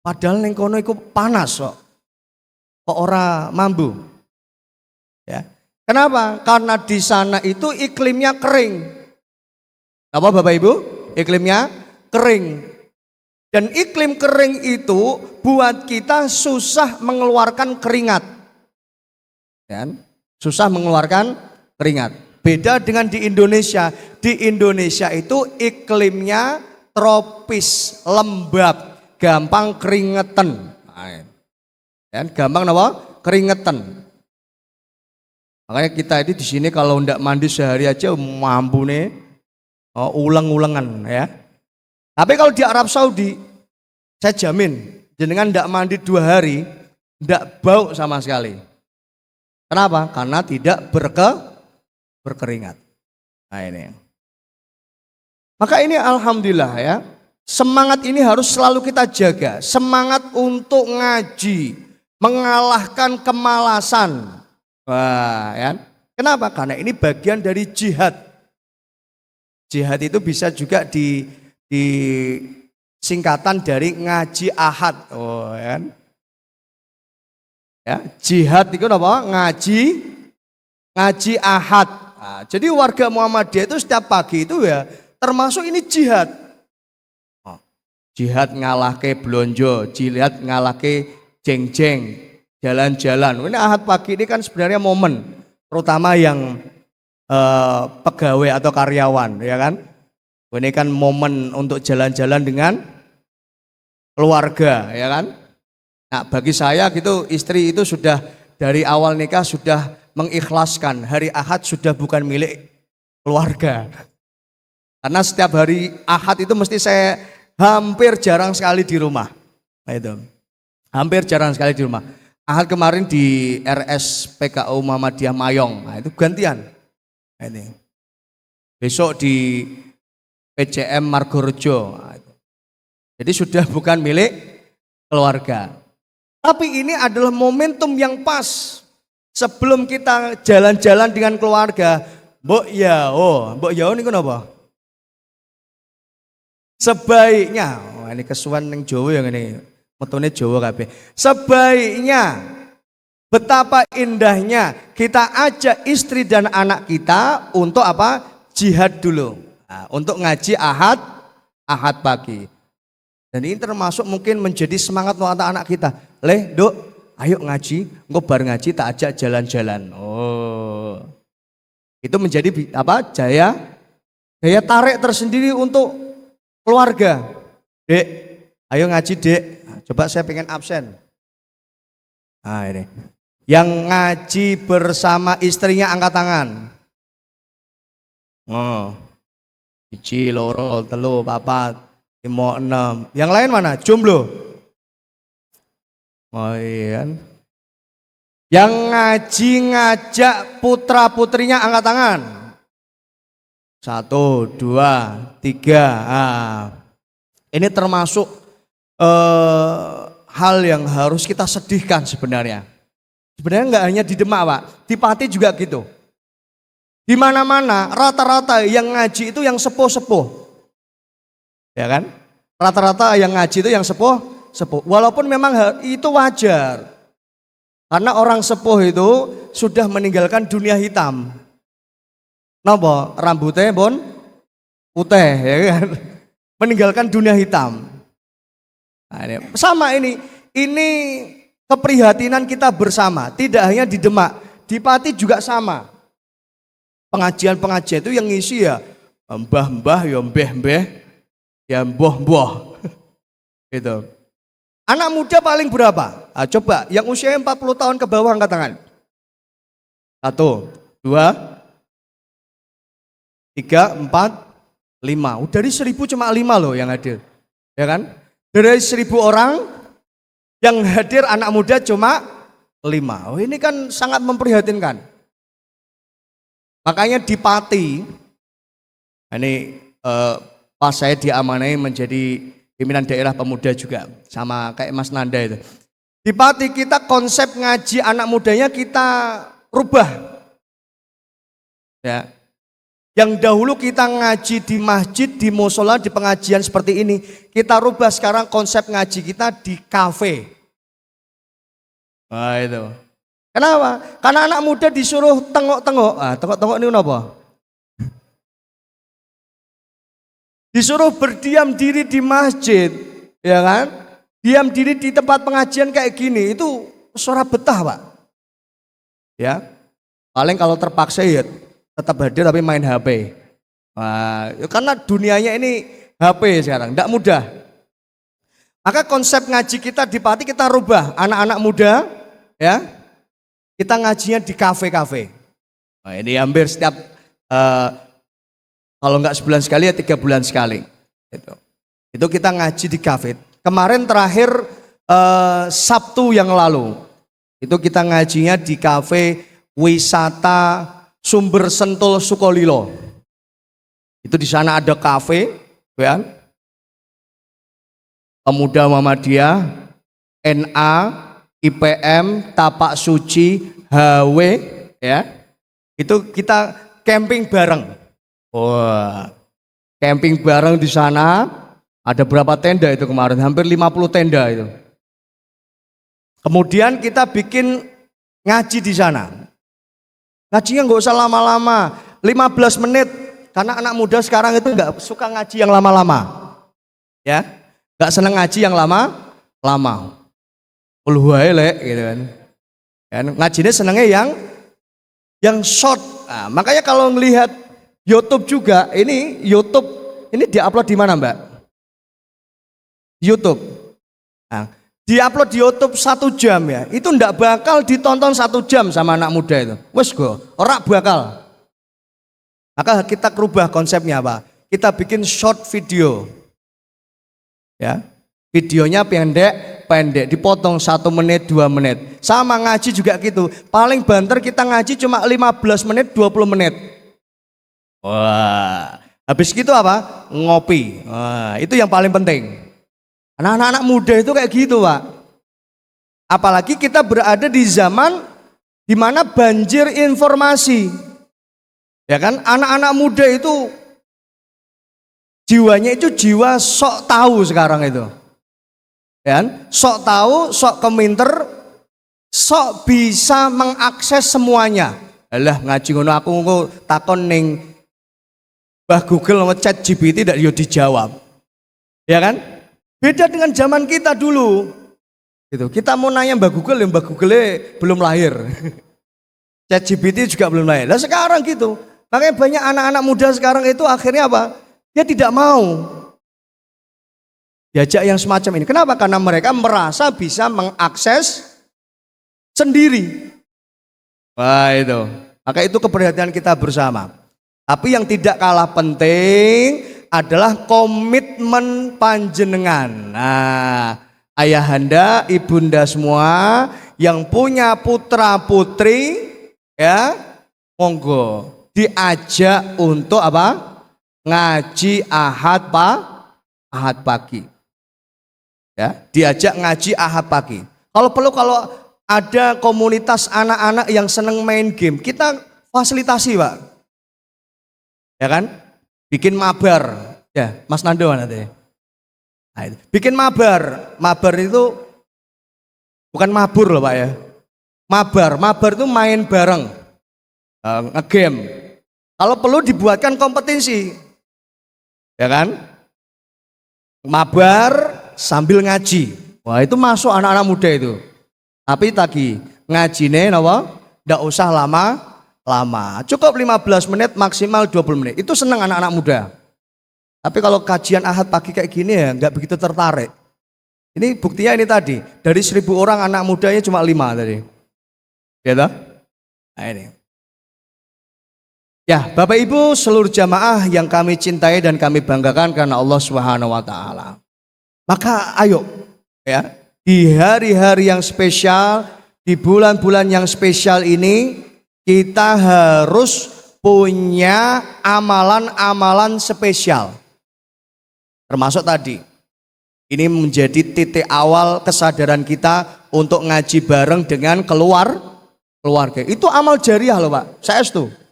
padahal ning kono iku panas kok. Kok ora mambu? Ya. Kenapa? Karena di sana itu iklimnya kering. Apa Bapak Ibu? Iklimnya kering. Dan iklim kering itu buat kita susah mengeluarkan keringat. Ya, susah mengeluarkan keringat. Beda dengan di Indonesia. Di Indonesia itu iklimnya tropis, lembab, gampang keringetan. Dan gampang apa? Keringetan. Makanya kita ini di sini kalau ndak mandi sehari aja mampu nih, ulang-ulangan ya. Tapi kalau di Arab Saudi, saya jamin, jenengan ndak mandi 2 hari, ndak bau sama sekali. Kenapa? Karena tidak berkeringat. Nah ini. Maka ini alhamdulillah ya, semangat ini harus selalu kita jaga. Semangat untuk ngaji, mengalahkan kemalasan. Wah, ya. Kenapa? Karena ini bagian dari jihad. Jihad itu bisa juga di singkatan dari ngaji ahad. Oh, ya. Ya, jihad itu apa? Ngaji ahad. Nah, jadi warga Muhammadiyah itu setiap pagi itu ya termasuk ini jihad. Oh, jihad ngalahke blonjo, jihad ngalahke jeng-jeng, jalan-jalan. Ini ahad pagi ini kan sebenarnya momen, terutama yang pegawai atau karyawan, ya kan? Ini kan momen untuk jalan-jalan dengan keluarga, ya kan? Nah, bagi saya gitu, istri itu sudah dari awal nikah sudah mengikhlaskan hari Ahad sudah bukan milik keluarga. Karena setiap hari Ahad itu mesti saya hampir jarang sekali di rumah. Nah, itu. Hampir jarang sekali di rumah. Ahad kemarin di RS PKU Muhammadiyah Mayong. Nah, itu gantian. Nah, ini. Besok di PCM Margorejo. Nah, itu. Jadi sudah bukan milik keluarga. Tapi ini adalah momentum yang pas sebelum kita jalan-jalan dengan keluarga. Mbok Yao ini kenapa? Sebaiknya, ini kesuwan yang Jawa yang ini, metone Jawa kabeh. Sebaiknya betapa indahnya kita ajak istri dan anak kita untuk apa? Jihad dulu. Nah, untuk ngaji ahad pagi. Dan ini termasuk mungkin menjadi semangat untuk anak kita. Dok, ayo ngaji, engko bareng ngaji tak ajak jalan-jalan. Oh. Itu menjadi apa? Daya tarik tersendiri untuk keluarga. Dek, ayo ngaji, Dek. Coba saya pengen absen. Nah, ini. Yang ngaji bersama istrinya angkat tangan. Oh. 1, 2, 3, 4, 5, 6. Yang lain mana? Jomblo. Oh iya. Yang ngaji ngajak putra putrinya angkat tangan. 1, 2, 3. Ini termasuk hal yang harus kita sedihkan sebenarnya. Sebenarnya nggak hanya di Demak, Pak. Di Pati juga gitu. Di mana-mana rata-rata yang ngaji itu yang sepuh-sepuh. Ya kan? Rata-rata yang ngaji itu yang sepuh. Walaupun memang itu wajar. Karena orang sepuh itu sudah meninggalkan dunia hitam. Napa? Rambutnya pun putih, ya kan? Meninggalkan dunia hitam. Nah, ini keprihatinan kita bersama. Tidak hanya di Demak, di Pati juga sama. Pengajian-pengajian itu yang ngisi ya mbah-mbah, ya mbeh-mbeh, ya mboh-mboh. Gitu. Anak muda paling berapa? Nah, coba yang usianya 40 tahun ke bawah angkat tangan. 1, 2, 3, 4, 5. Dari 1000 cuma 5 loh yang hadir. Ya kan? Dari 1000 orang yang hadir anak muda cuma 5. Oh, ini kan sangat memprihatinkan. Makanya di Pati, ini pas saya diamanai menjadi pimpinan daerah pemuda juga, sama kayak Mas Nanda itu. Di Pati kita konsep ngaji anak mudanya kita rubah. Ya. Yang dahulu kita ngaji di masjid, di musola, di pengajian seperti ini, kita rubah sekarang konsep ngaji kita di kafe. Nah itu. Kenapa? Karena anak muda disuruh tengok-tengok. Tengok-tengok ini apa? Disuruh berdiam diri di masjid, ya kan? Diam diri di tempat pengajian kayak gini, itu suara betah, Pak. Ya, paling kalau terpaksa ya tetap hadir tapi main HP. Nah, karena dunianya ini HP sekarang, tidak mudah. Maka konsep ngaji kita di Pati kita rubah, anak-anak muda, ya, kita ngajinya di kafe-kafe. Nah, ini hampir setiap kalau nggak sebulan sekali ya 3 bulan sekali. Itu kita ngaji di kafe. Kemarin terakhir Sabtu yang lalu, itu kita ngajinya di kafe wisata Sumber Sentul Sukolilo. Itu di sana ada kafe, ya. Pemuda Muhammadiyah, NA, IPM, Tapak Suci, HW, ya. Itu kita camping bareng. Wah, camping bareng di sana. Ada berapa tenda itu kemarin? Hampir 50 tenda itu. Kemudian kita bikin ngaji di sana. Ngajinya nggak usah lama-lama, 15 menit. Karena anak muda sekarang itu nggak suka ngaji yang lama-lama, ya, nggak seneng ngaji yang lama-lama. Ulhuailek gitu kan. Ngajinya senengnya yang short. Nah, makanya kalau melihat YouTube juga, ini YouTube ini diupload di mana Mbak? YouTube. Nah, diupload di YouTube 1 jam ya, itu ndak bakal ditonton 1 jam sama anak muda itu. Wes go, ora bakal. Maka kita rubah konsepnya apa? Kita bikin short video. Ya. Videonya pendek, dipotong 1 menit, 2 menit. Sama ngaji juga gitu. Paling banter kita ngaji cuma 15 menit, 20 menit. Wah, habis gitu apa? Ngopi. Wah, itu yang paling penting. Anak-anak muda itu kayak gitu, Pak. Apalagi kita berada di zaman di mana banjir informasi. Ya kan? Anak-anak muda itu jiwanya itu jiwa sok tahu sekarang itu. Ya kan? Sok tahu, sok keminter, sok bisa mengakses semuanya. Alah ngaji ngono aku takon ning Mbah Google sama ChatGPT tidak yo dijawab. Ya kan? Beda dengan zaman kita dulu. Gitu. Kita mau nanya Mbah Google, ya Mbah Google belum lahir. ChatGPT juga belum lahir. Nah sekarang gitu. Makanya banyak anak-anak muda sekarang itu akhirnya apa? Dia tidak mau diajak yang semacam ini. Kenapa? Karena mereka merasa bisa mengakses sendiri. Wah itu. Maka itu keperhatian kita bersama. Tapi yang tidak kalah penting adalah komitmen panjenengan. Nah, ayahanda, ibunda semua yang punya putra putri, ya, monggo diajak untuk apa? Ngaji Ahad pagi. Ya, diajak ngaji Ahad pagi. Kalau perlu kalau ada komunitas anak-anak yang seneng main game, kita fasilitasi, Pak. Ya kan? Bikin mabar. Ya, Mas Nando nanti. Nah, itu. Bikin mabar. Mabar itu bukan mabur loh, Pak ya. Mabar itu main bareng. Nge-game. Kalau perlu dibuatkan kompetisi. Ya kan? Mabar sambil ngaji. Wah, itu masuk anak-anak muda itu. Tapi tadi ngajine napa? Ndak usah lama. Cukup 15 menit maksimal 20 menit. Itu senang anak-anak muda. Tapi kalau kajian Ahad pagi kayak gini ya nggak begitu tertarik. Ini buktinya ini tadi. Dari 1000 orang anak mudanya cuma 5 tadi. Ya toh? Nah ini. Ya, Bapak Ibu seluruh jamaah yang kami cintai dan kami banggakan karena Allah Subhanahu wa taala. Maka ayo ya, di hari-hari yang spesial, di bulan-bulan yang spesial ini kita harus punya amalan-amalan spesial. Termasuk tadi. Ini menjadi titik awal kesadaran kita untuk ngaji bareng dengan keluarga. Itu amal jariah loh, Pak. Saya setuju.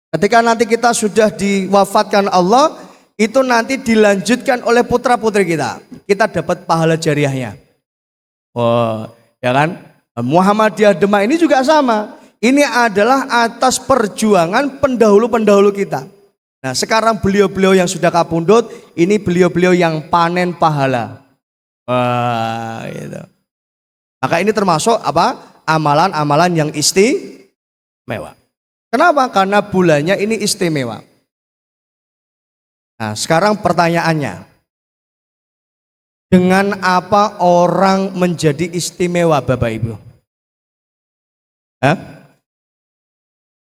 Ketika nanti kita sudah diwafatkan Allah, itu nanti dilanjutkan oleh putra-putri kita. Kita dapat pahala jariahnya. Wah, ya kan? Muhammadiyah Demak ini juga sama. Ini adalah atas perjuangan pendahulu-pendahulu kita. Nah, sekarang beliau-beliau yang sudah kapundhut, ini beliau-beliau yang panen pahala. Wah, gitu. Maka ini termasuk apa? Amalan-amalan yang istimewa. Kenapa? Karena bulannya ini istimewa. Nah, sekarang pertanyaannya. Dengan apa orang menjadi istimewa, Bapak Ibu? Hah?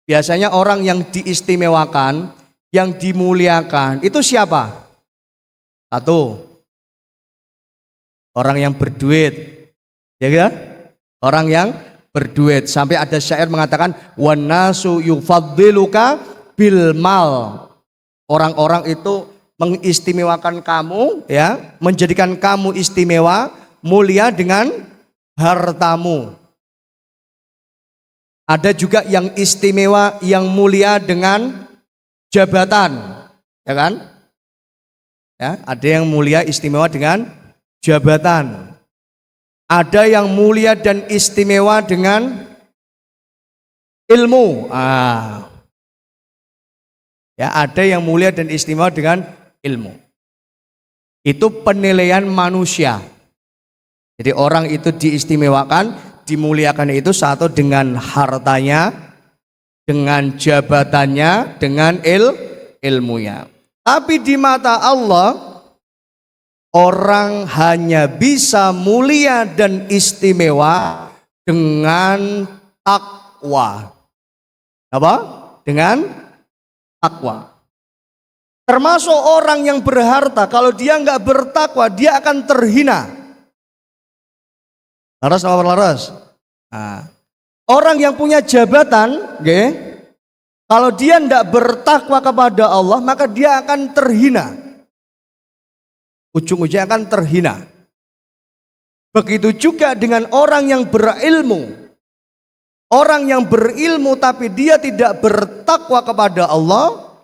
Biasanya orang yang diistimewakan, yang dimuliakan, itu siapa? Satu, orang yang berduit. Ya kan? Orang yang berduit. Sampai ada syair mengatakan, "Wan nasu yufaddiluka bil mal." Orang-orang itu mengistimewakan kamu, ya, menjadikan kamu istimewa, mulia dengan hartamu. Ada juga yang istimewa, yang mulia dengan jabatan, ya kan? Ya, ada yang mulia istimewa dengan jabatan. Ada yang mulia dan istimewa dengan ilmu. Ya, ada yang mulia dan istimewa dengan ilmu. Itu penilaian manusia. Jadi orang itu diistimewakan, dimuliakan itu satu dengan hartanya, dengan jabatannya, dengan ilmunya. Tapi di mata Allah, orang hanya bisa mulia dan istimewa dengan takwa. Apa? Dengan takwa. Termasuk orang yang berharta, kalau dia nggak bertakwa, dia akan terhina. Laras apa laras? Nah, orang yang punya jabatan, kalau dia tidak bertakwa kepada Allah, maka dia akan terhina. Ujung-ujungnya akan terhina. Begitu juga dengan orang yang berilmu. Orang yang berilmu tapi dia tidak bertakwa kepada Allah,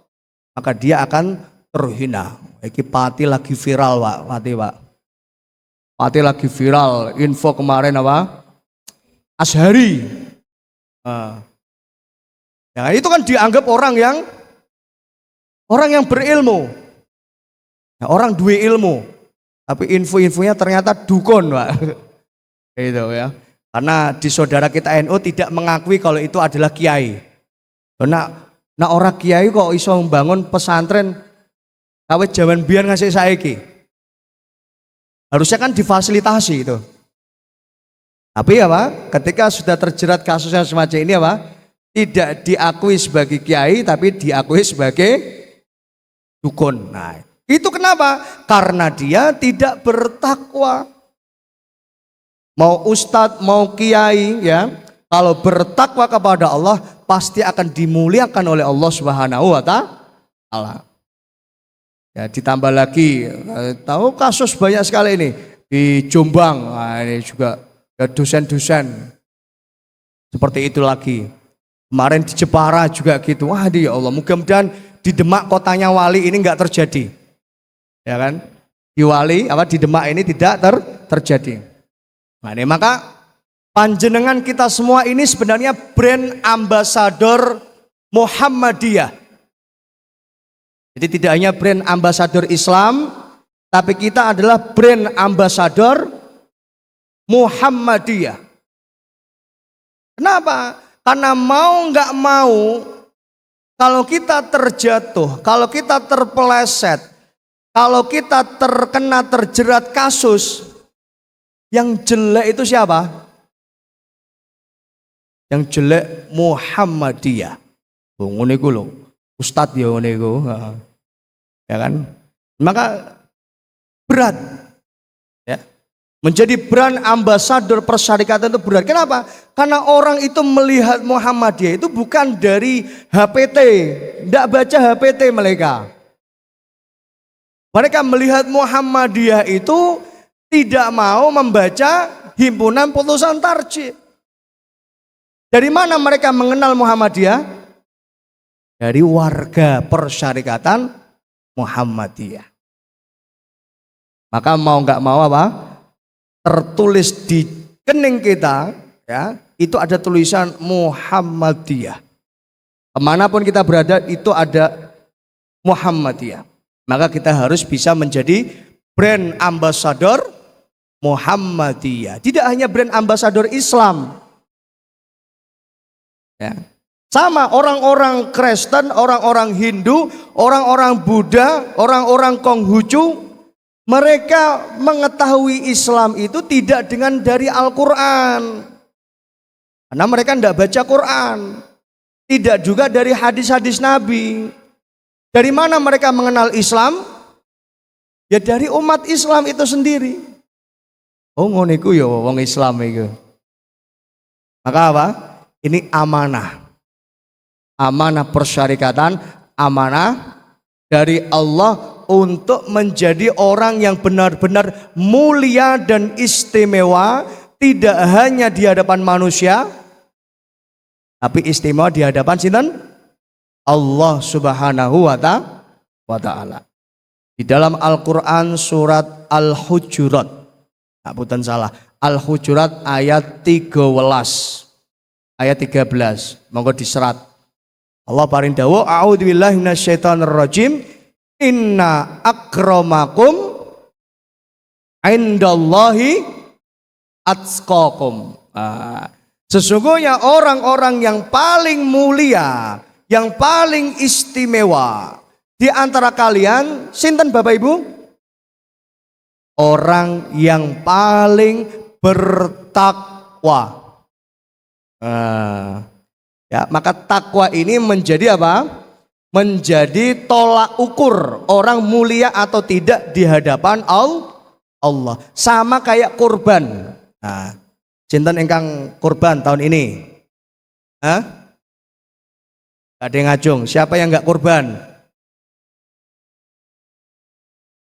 maka dia akan terhina. Iki pati lagi viral, Pak. Pati lagi viral. Info kemarin apa? Ashari. Ya, itu kan dianggap orang yang berilmu. Ya, orang dua ilmu. Tapi info-infonya ternyata dukun, Pak. Itu ya. Karena di saudara kita NU tidak mengakui kalau itu adalah kiai. Nah orang kiai kok iso membangun pesantren kawit zaman biyen ngasih saiki. Harusnya kan difasilitasi itu. Tapi ya Pak, ketika sudah terjerat kasus yang semacam ini ya Pak, tidak diakui sebagai kiai tapi diakui sebagai dukun. Nah, itu kenapa? Karena dia tidak bertakwa. Mau ustadz, mau kiai ya, kalau bertakwa kepada Allah pasti akan dimuliakan oleh Allah Subhanahu wa taala. Ya, ditambah lagi tahu kasus banyak sekali ini di Jombang. Nah, ini juga ya, dosen-dosen seperti itu lagi. Kemarin di Jepara juga gitu. Wah, ya Allah, mudah-mudahan di Demak kotanya Wali ini enggak terjadi. Ya kan? Di Wali di Demak ini tidak terjadi. Nah, ini maka panjenengan kita semua ini sebenarnya brand ambasador Muhammadiyah. Jadi tidak hanya brand ambasador Islam, tapi kita adalah brand ambasador Muhammadiyah. Kenapa? Karena mau nggak mau, kalau kita terjatuh, kalau kita terpeleset, kalau kita terkena terjerat kasus, yang jelek itu siapa? Yang jelek Muhammadiyah. Ngene iku lho. Ustadz ya ngene iku. Ya kan? Maka berat. Ya. Menjadi brand ambasador persyarikatan itu berat. Kenapa? Karena orang itu melihat Muhammadiyah itu bukan dari HPT, tidak baca HPT mereka. Mereka melihat Muhammadiyah itu tidak mau membaca himpunan putusan tarjih. Dari mana mereka mengenal Muhammadiyah? Dari warga persyarikatan Muhammadiyah. Maka mau nggak mau tertulis di kening kita, ya, itu ada tulisan Muhammadiyah. Kemanapun kita berada itu ada Muhammadiyah. Maka kita harus bisa menjadi brand ambasador Muhammadiyah. Tidak hanya brand ambasador Islam. Ya. Sama orang-orang Kristen, orang-orang Hindu, orang-orang Buddha, orang-orang Konghucu, mereka mengetahui Islam itu tidak dengan dari Al-Quran. Karena mereka tidak baca Quran. Tidak juga dari hadis-hadis Nabi. Dari mana mereka mengenal Islam? Ya dari umat Islam itu sendiri. Oh ngono iku ya wong Islam iku. Maka apa? Ini amanah. Amanah persyarikatan, amanah dari Allah untuk menjadi orang yang benar-benar mulia dan istimewa, tidak hanya di hadapan manusia, tapi istimewa di hadapan sinten? Allah Subhanahu wa Ta'ala. Di dalam Al-Quran surat Al-Hujurat, bukan salah, Al-Hujurat ayat 13, ayat 13, monggo diserat. Allah paring dawuh, a'udzubillahi minasyaitonirrajim, inna akramakum indallahi atqakum. Sesungguhnya orang-orang yang paling mulia, yang paling istimewa di antara kalian, sinten Bapak Ibu? Orang yang paling bertakwa. Ya, maka takwa ini menjadi apa? Menjadi tolak ukur orang mulia atau tidak di hadapan Allah. Sama kayak kurban. Sinten ingkang kurban tahun ini? Ada yang ngacung. Siapa yang enggak kurban?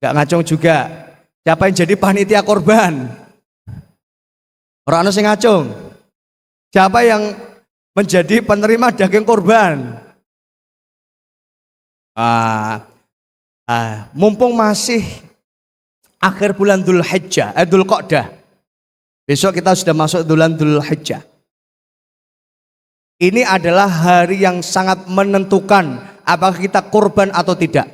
Enggak ngacung juga. Siapa yang jadi panitia kurban? Orang sing ngacung. Siapa yang menjadi penerima daging kurban? Mumpung masih akhir bulan Dzulhijjah, Dzulqa'dah. Besok kita sudah masuk bulan Dzulhijjah. Ini adalah hari yang sangat menentukan apakah kita kurban atau tidak.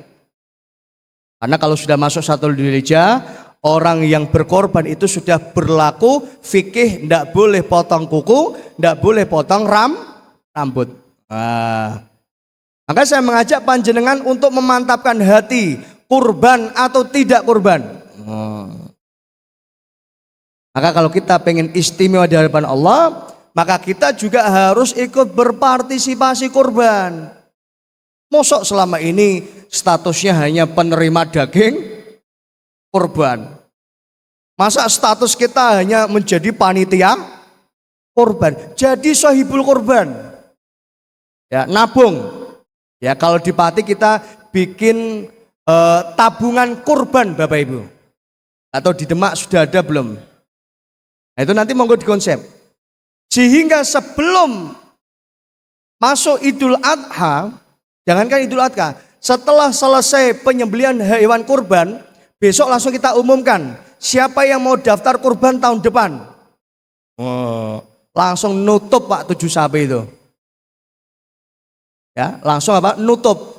Karena kalau sudah masuk 1 Dzulhijjah, orang yang berkorban itu sudah berlaku fikih, tidak boleh potong kuku, tidak boleh potong rambut. Maka saya mengajak panjenengan untuk memantapkan hati, kurban atau tidak kurban. Maka kalau kita pengen istimewa di hadapan Allah, maka kita juga harus ikut berpartisipasi kurban. Mosok selama ini statusnya hanya penerima daging kurban. Masa status kita hanya menjadi panitia kurban? Jadi sahibul kurban. Ya, nabung. Ya, kalau di Pati kita bikin tabungan kurban Bapak Ibu. Atau di Demak sudah ada belum? Nah, itu nanti monggo dikonsep. Sehingga sebelum masuk Idul Adha, jangankan Idul Adha, setelah selesai penyembelihan hewan kurban, besok langsung kita umumkan siapa yang mau daftar kurban tahun depan. Langsung nutup Pak 7 sapi itu. Ya, langsung apa? Nutup.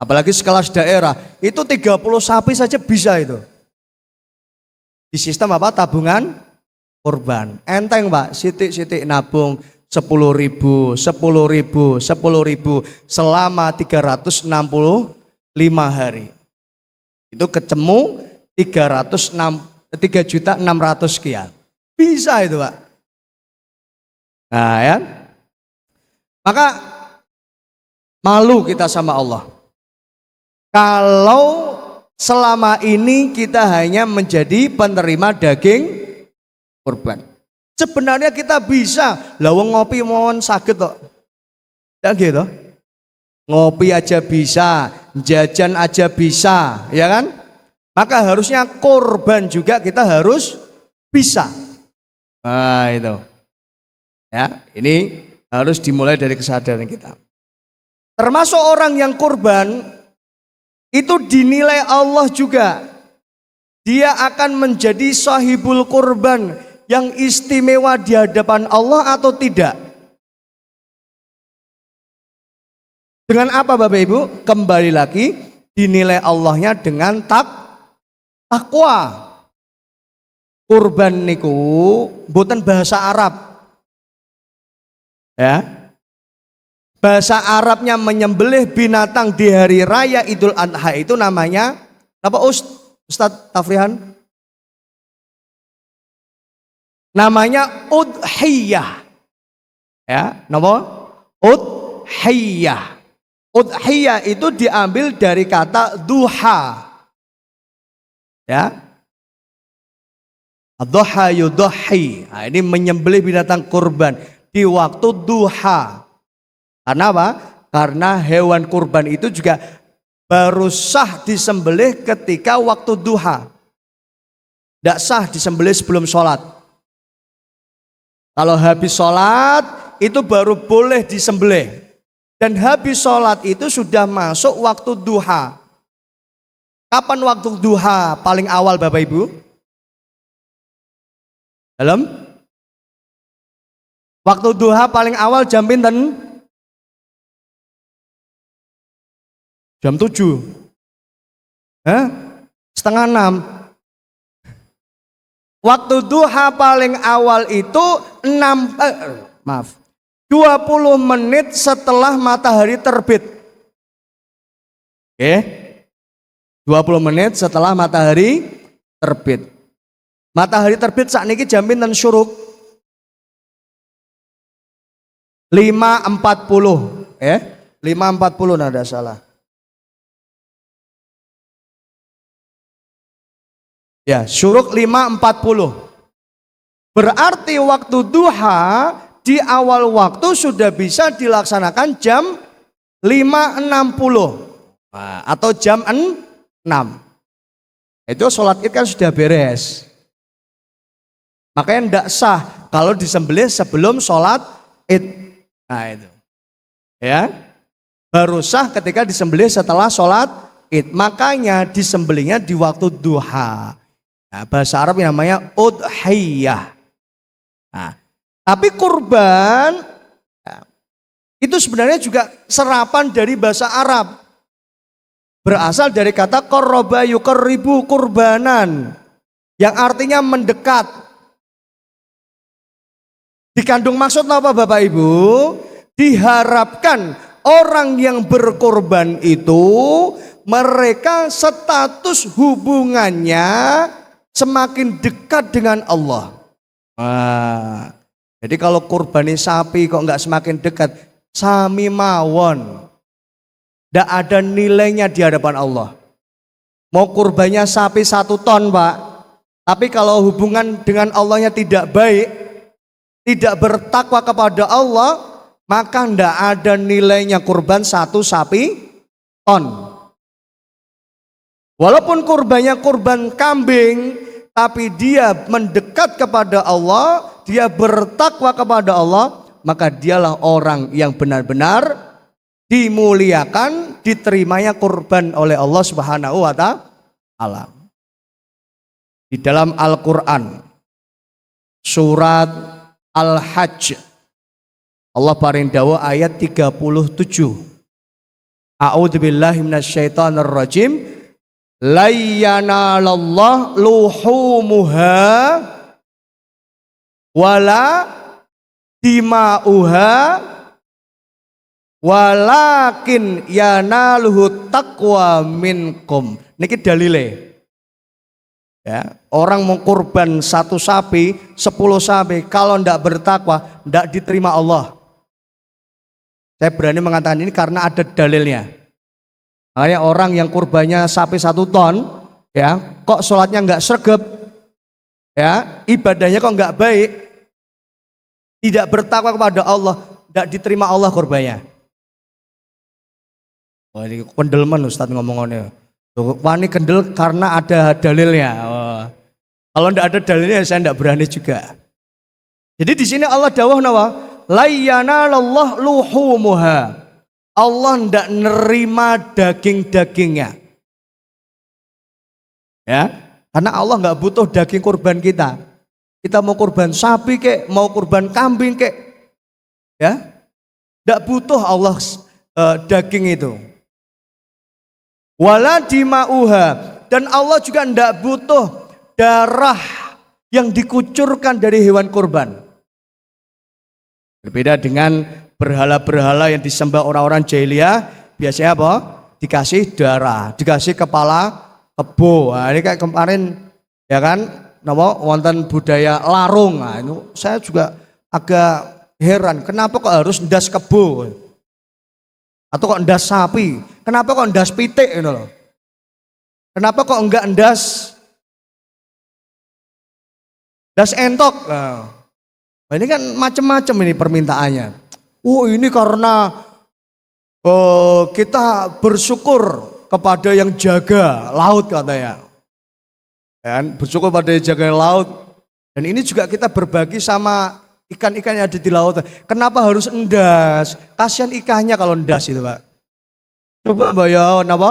Apalagi sekelas daerah, itu 30 sapi saja bisa itu. Di sistem apa? Tabungan kurban. Enteng Pak, sitik-sitik nabung 10.000, 10.000, 10.000 selama 365 hari. Itu ketemu 3.600.000 sekian. Bisa itu Pak. Nah ya. Maka malu kita sama Allah. Kalau selama ini kita hanya menjadi penerima daging kurban. Sebenarnya kita bisa, lawang ngopi mohon sakit kok. Ya gitu. Ngopi aja bisa, jajan aja bisa, ya kan? Maka harusnya kurban juga kita harus bisa. Nah itu. Ya, ini harus dimulai dari kesadaran kita. Termasuk orang yang kurban itu dinilai Allah juga. Dia akan menjadi sahibul kurban yang istimewa di hadapan Allah atau tidak? Dengan apa Bapak Ibu? Kembali lagi dinilai Allahnya dengan takwa. Kurban niku mboten bahasa Arab. Ya. Bahasa Arabnya menyembelih binatang di hari raya Idul Adha itu namanya apa Ustaz Tafrihan? Namanya udhiyah. Ya, nama udhiyah. Udhiyah itu diambil dari kata duha. Ya. Duha yudhi. Nah, ini menyembelih binatang kurban di waktu duha. Karena apa? Karena hewan kurban itu juga baru sah disembelih ketika waktu duha. Tidak sah disembelih sebelum sholat. Kalau habis sholat itu baru boleh disembelih. Dan habis sholat itu sudah masuk waktu duha. Kapan waktu duha paling awal Bapak Ibu? Dalam? Waktu duha paling awal jam pinten? Jam 7. Setengah 6. Waktu duha paling awal itu 20 menit setelah matahari terbit. Oke. 20 menit setelah matahari terbit. Matahari terbit saat ini jam pinten syuruk? 5.40. 5.40 nada salah. Ya, syuruk 5.40. Berarti waktu duha di awal waktu sudah bisa dilaksanakan jam 5.60 atau jam 6. Itu sholat id kan sudah beres. Makanya tidak sah kalau disembelih sebelum sholat id. Nah itu. Ya. Baru sah ketika disembelih setelah sholat id. Makanya disembelihnya di waktu duha. Nah, bahasa Arab yang namanya udhiyah. Nah, tapi kurban itu sebenarnya juga serapan dari bahasa Arab. Berasal dari kata qarraba yuqarribu kurbanan, yang artinya mendekat. Dikandung maksud apa Bapak Ibu? Diharapkan orang yang berkorban itu mereka status hubungannya semakin dekat dengan Allah. Jadi kalau kurbani sapi kok enggak semakin dekat, sami mawon. Tidak ada nilainya di hadapan Allah. Mau kurbannya sapi 1 ton Pak, tapi kalau hubungan dengan Allahnya tidak baik, tidak bertakwa kepada Allah, maka tidak ada nilainya kurban 1 sapi ton. Walaupun kurbannya kurban kambing, tapi dia mendekat kepada Allah, dia bertakwa kepada Allah, maka dialah orang yang benar-benar dimuliakan, diterimanya kurban oleh Allah Subhanahu wa ta'ala. Di dalam Al-Quran, surat Al-Hajj, Allah paring dawuh ayat 37. A'udzubillahi minasyaitonirrajim. La yanalallah luhumuha wala dima'uha walakin yanaluhu taqwa minkum. Niki dalile. Ya, orang mau kurban 1 sapi, 10 sapi, kalau ndak bertakwa ndak diterima Allah. Saya berani mengatakan ini karena ada dalilnya. Makanya orang yang kurbannya sapi 1 ton, ya, kok sholatnya nggak sregep, ya, ibadahnya kok nggak baik, tidak bertakwa kepada Allah, nggak diterima Allah kurbannya. Wah, ini kendelman Ustadz ngomongnya. Wani kendel karena ada dalilnya. Oh. Kalau nggak ada dalilnya saya nggak berani juga. Jadi di sini Allah dawuh nawa, la yanalallah luhumuha. Allah tidak nerima daging-dagingnya. Ya, karena Allah nggak butuh daging kurban kita. Kita mau kurban sapi kek, mau kurban kambing kek, ya, tidak butuh Allah daging itu. Wala dima'uha, dan Allah juga tidak butuh darah yang dikucurkan dari hewan kurban. Berbeda dengan berhala-berhala yang disembah orang-orang jahiliyah, biasanya apa? Dikasih darah, dikasih kepala kebo. Nah, ini kayak kemarin ya kan, nama wonten budaya larung. Nah, itu saya juga agak heran, kenapa kok harus ndas kebo? Atau kok ndas sapi? Kenapa kok ndas pitik gitu loh? Kenapa kok enggak ndas entok? Nah, ini kan macam-macam ini permintaannya. Oh, ini karena kita bersyukur kepada yang jaga laut katanya. Dan bersyukur pada yang jaga laut. Dan ini juga kita berbagi sama ikan-ikan yang ada di laut. Kenapa harus endas? Kasihan ikannya kalau endas itu, Pak. Coba bayangin apa?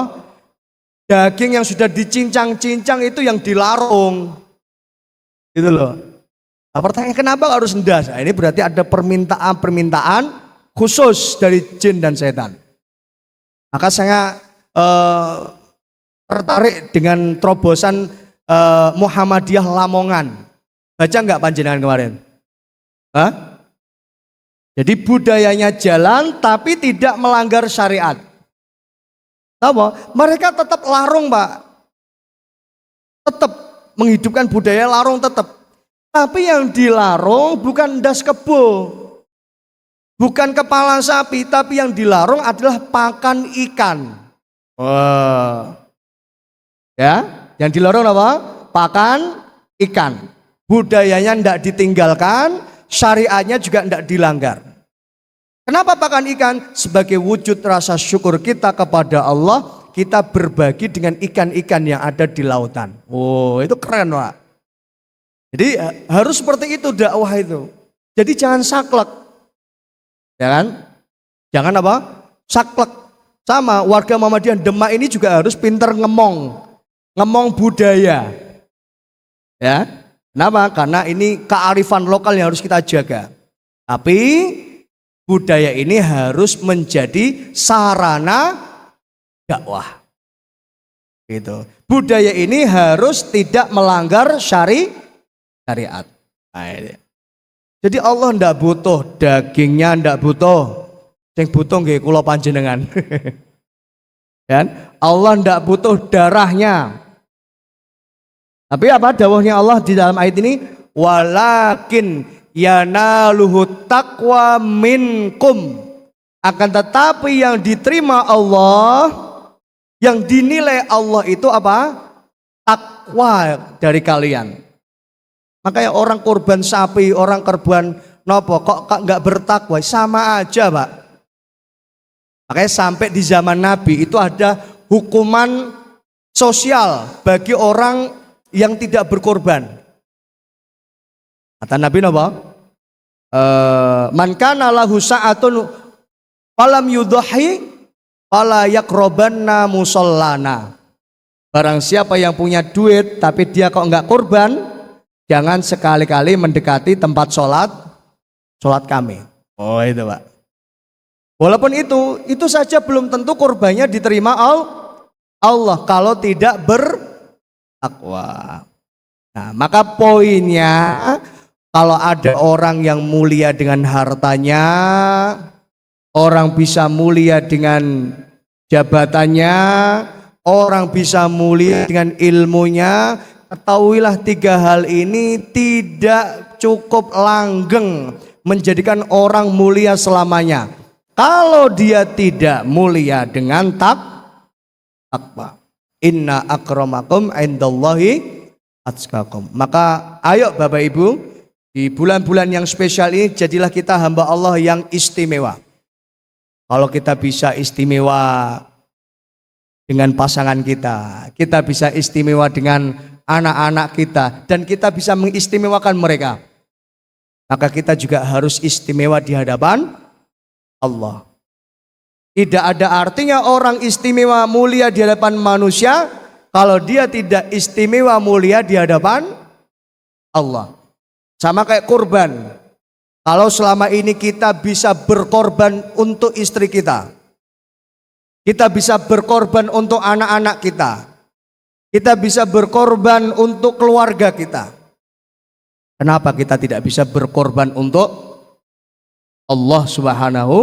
Daging yang sudah dicincang-cincang itu yang dilarung. Gitu loh. Nah, pertanyaan kenapa harus endas? Nah, ini berarti ada permintaan khusus dari jin dan setan. Maka saya tertarik dengan terobosan Muhammadiyah Lamongan. Baca nggak panjenengan kemarin? Hah? Jadi budayanya jalan tapi tidak melanggar syariat. Tahu Pak? Mereka tetap larung, Pak. Tetap menghidupkan budaya larung tetap. Tapi yang dilarung bukan das kebo. Bukan kepala sapi, tapi yang dilarung adalah pakan ikan. Wah. Ya, yang dilarung apa? Pakan ikan. Budayanya tidak ditinggalkan, syariatnya juga tidak dilanggar. Kenapa pakan ikan? Sebagai wujud rasa syukur kita kepada Allah, kita berbagi dengan ikan-ikan yang ada di lautan. Oh, itu keren, Pak. Jadi harus seperti itu dakwah itu. Jadi jangan saklek. Ya kan? Jangan apa? Saklek. Sama warga Muhammadiyah Demak ini juga harus pintar ngomong budaya. Ya. Kenapa? Karena ini kearifan lokal yang harus kita jaga. Tapi budaya ini harus menjadi sarana dakwah. Gitu. Budaya ini harus tidak melanggar syariat. Nah, ini. Jadi Allah ndak butuh dagingnya, ndak butuh. Yang butuh nggih kula panjenengan. Kan? Allah ndak butuh darahnya. Tapi apa dawuhnya Allah di dalam ayat ini? Walakin yanaluhu taqwa minkum. Akan tetapi yang diterima Allah, yang dinilai Allah itu apa? Takwa dari kalian. Makanya orang korban sapi, orang korban nopo kok nggak bertakwa, sama aja, Pak. Makanya sampai di zaman Nabi itu ada hukuman sosial bagi orang yang tidak berkorban. Kata Nabi nopo? Man kana lahu sa'atun falam yudhi fala yaqrabanna musallana. Barang siapa yang punya duit tapi dia kok enggak korban, jangan sekali-kali mendekati tempat sholat kami. Oh itu, Pak. Walaupun itu saja belum tentu korbannya diterima Allah kalau tidak bertakwa. Nah, maka poinnya kalau ada orang yang mulia dengan hartanya, orang bisa mulia dengan jabatannya, orang bisa mulia dengan ilmunya, ketahuilah tiga hal ini tidak cukup langgeng menjadikan orang mulia selamanya. Kalau dia tidak mulia dengan takwa. Inna akramakum indallahi atqakum. Maka ayo Bapak Ibu, di bulan-bulan yang spesial ini jadilah kita hamba Allah yang istimewa. Kalau kita bisa istimewa dengan pasangan kita, kita bisa istimewa dengan anak-anak kita, dan kita bisa mengistimewakan mereka. Maka kita juga harus istimewa di hadapan Allah. Tidak ada artinya orang istimewa mulia di hadapan manusia kalau dia tidak istimewa mulia di hadapan Allah. Sama kayak kurban. Kalau selama ini kita bisa berkorban untuk istri kita, kita bisa berkorban untuk anak-anak kita, kita bisa berkorban untuk keluarga kita, kenapa kita tidak bisa berkorban untuk Allah Subhanahu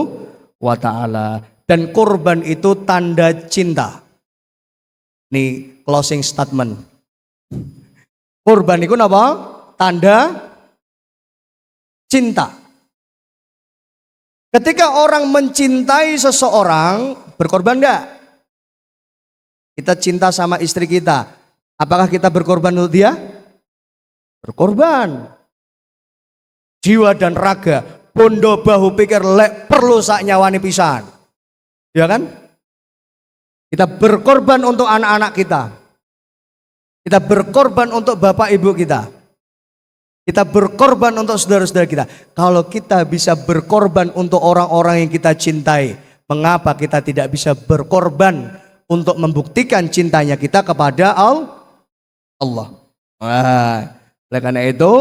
wa ta'ala? Dan korban itu tanda cinta. Ini closing statement. Korban itu apa? Tanda cinta. Ketika orang mencintai seseorang, berkorban enggak? Kita cinta sama istri kita, apakah kita berkorban untuk dia? Berkorban. Jiwa dan raga, bondo bahu pikir lek perlu sak nyawani pisan. Ya kan? Kita berkorban untuk anak-anak kita. Kita berkorban untuk bapak ibu kita. Kita berkorban untuk saudara-saudara kita. Kalau kita bisa berkorban untuk orang-orang yang kita cintai, mengapa kita tidak bisa berkorban untuk membuktikan cintanya kita kepada Allah? Nah, oleh karena itu,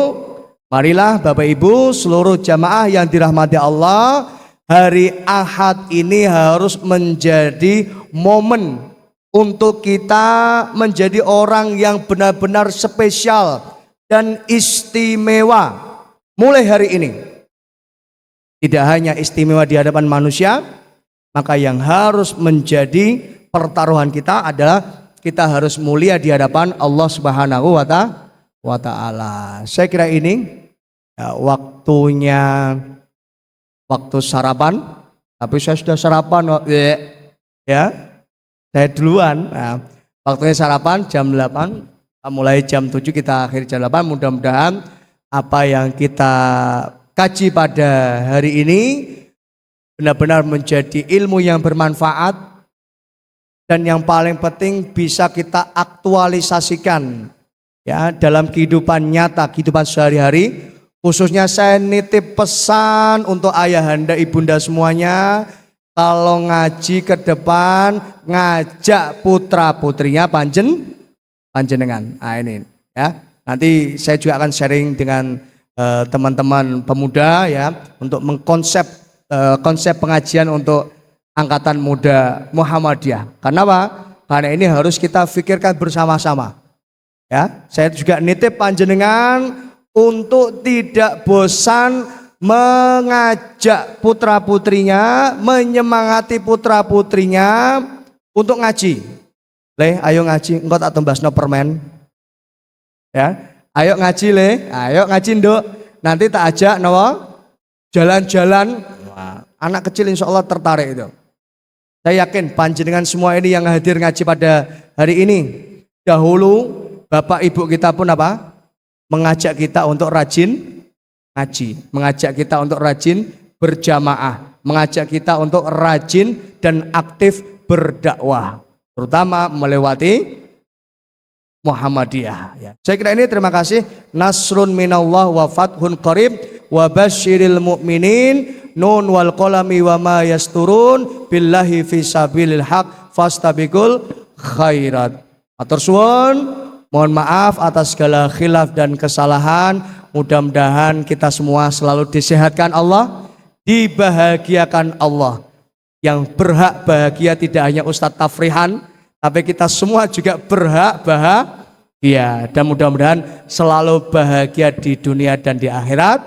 marilah Bapak Ibu seluruh jamaah yang dirahmati Allah, hari Ahad ini harus menjadi momen untuk kita menjadi orang yang benar-benar spesial dan istimewa mulai hari ini. Tidak hanya istimewa di hadapan manusia, maka yang harus menjadi pertaruhan kita adalah kita harus mulia di hadapan Allah Subhanahu wa Ta'ala. Saya kira ini ya, waktu sarapan, tapi saya sudah sarapan ya. Saya duluan. Nah, waktunya sarapan jam 8. Mulai jam 7 kita akhiri jam 8. Mudah-mudahan apa yang kita kaji pada hari ini benar-benar menjadi ilmu yang bermanfaat dan yang paling penting bisa kita aktualisasikan ya dalam kehidupan nyata, kehidupan sehari-hari. Khususnya saya nitip pesan untuk ayahanda ibunda semuanya, kalau ngaji ke depan ngajak putra putrinya panjenengan. Nah ini ya. Nanti saya juga akan sharing dengan teman-teman pemuda ya untuk mengkonsep konsep pengajian untuk angkatan muda Muhammadiyah. Karena apa? Karena ini harus kita pikirkan bersama-sama. Ya, saya juga nitip panjenengan untuk tidak bosan mengajak putra putrinya, menyemangati putra putrinya untuk ngaji. Le, ayo ngaji, engkau tak tembasno permen. Ya, ayo ngaji le, ayo ngaji nduk. Nanti tak ajak nawa jalan-jalan. Wah, anak kecil insya Allah tertarik itu. Saya yakin panjenengan semua ini yang hadir ngaji pada hari ini, dahulu bapak ibu kita pun apa? Mengajak kita untuk rajin ngaji, mengajak kita untuk rajin berjamaah, mengajak kita untuk rajin dan aktif berdakwah, terutama melewati Muhammadiyah. Ya. Saya kira ini terima kasih. Nasrun minallah wa fathun qarib wa basyiril mu'minin nun wal qalami wa ma yasturun billahi fi sabilil haq fastabiqul khairat. Atur suwun, mohon maaf atas segala khilaf dan kesalahan. Mudah-mudahan kita semua selalu disehatkan Allah, dibahagiakan Allah. Yang berhak bahagia tidak hanya Ustadz Tafrihan, tapi kita semua juga berhak bahagia. Dan mudah-mudahan selalu bahagia di dunia dan di akhirat,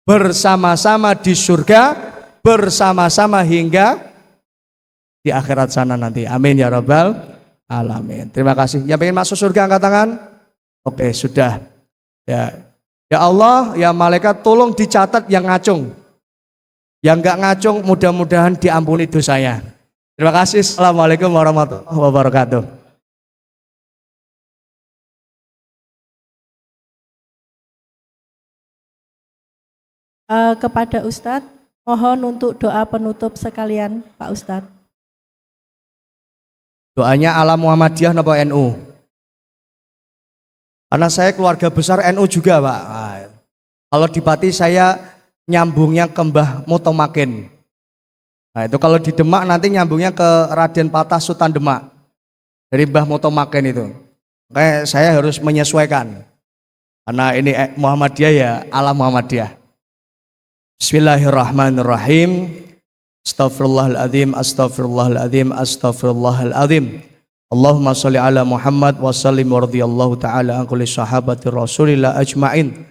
bersama-sama di surga, bersama-sama hingga di akhirat sana nanti. Amin ya rabbal alamin. Terima kasih. Yang pengen masuk surga angkat tangan. Oke, sudah. Ya Allah, ya malaikat tolong dicatat yang ngacung. Yang enggak ngacung mudah-mudahan diampuni dosanya. Terima kasih. Assalamualaikum warahmatullahi wabarakatuh. Kepada Ustadz, mohon untuk doa penutup sekalian, Pak Ustadz. Doanya ala Muhammadiyah napa NU? Karena saya keluarga besar NU juga, Pak. Nah, kalau di Pati saya nyambungnya ke Mbah Mutomakin. Nah itu kalau di Demak nanti nyambungnya ke Raden Patah Sultan Demak. Dari Mbah Mutomakin itu. Kayak saya harus menyesuaikan. Karena ini Muhammadiyah ya ala Muhammadiyah. Bismillahirrahmanirrahim. Astaghfirullahaladzim, astaghfirullahaladzim, astaghfirullahaladzim. Allahumma sholli ala Muhammad wa sallim wa radhiyallahu ta'ala an kulli sahabati Rasulillah ajma'in.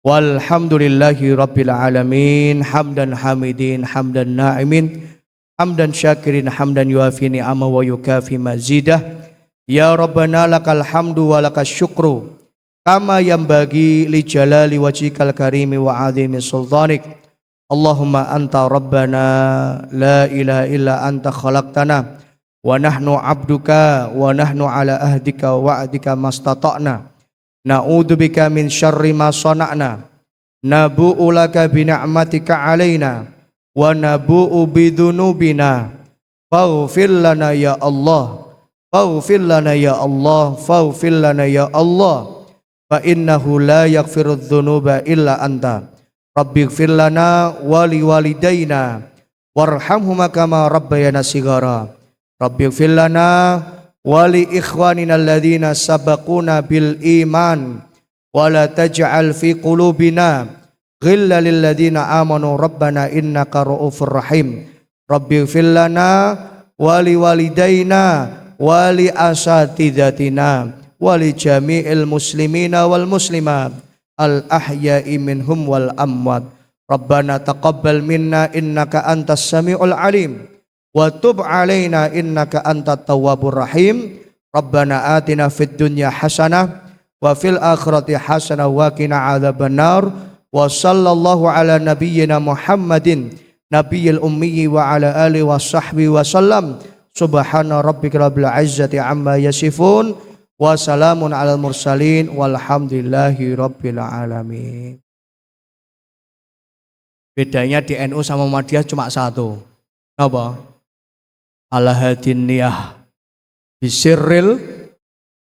Walhamdulillahi rabbil alamin. Hamdan hamidin, hamdan na'imin, hamdan syakirin, hamdan yuafi ni'ama wa yukafi mazidah. Ya Rabbana lakal hamdu wa lakas syukru kama yanbaghi li jalali wajhikal karimi wa azimi sultanik. Allahumma anta rabbana la ilaha illa anta khalaqtana wa nahnu abduka wa nahnu ala ahdika wa wa'dika mastata'na. Na'udzubika min syarri ma sana'na. Nabu'u laka bi ni'matika 'alaina wa nabu'u bi dzunubina. faghfir lana ya Allah, faghfir lana ya Allah, faghfir lana ya Allah, fa innahu la yaghfirudz dzunuba illa anta. Rabbighfir lana wa liwalidayna warhamhuma kama rabbayana shighara. Rabbighfir lana wa li ikhwanina alladhina sabaquna bil iman wa la taj'al fi qulubina ghillan lil ladzina amanu rabbana innaka ra'ufur rahim. Rabbighfir lana wa li walidayna wa li asatidatina wa li jami'il muslimina wal muslimat al ahya'i minhum wal amwat. Rabbana taqabbal minna innaka antas samiul alim wa tub alaina innaka antat tawwabur rahim. Rabbana atina fid dunya hasanah wa fil akhirati hasanah wa qina adzabannar. Wa sallallahu ala nabiyyina Muhammadin nabiyil ummi wa ala alihi wa sahbihi wa sallam. Subhana rabbika rabbil izzati amma yasifun wa salamun alal mursalin walhamdulillahi rabbil alamin. Bedanya di NU sama Muhammadiyah cuma satu. Apa? Ala hadin niyah bisirril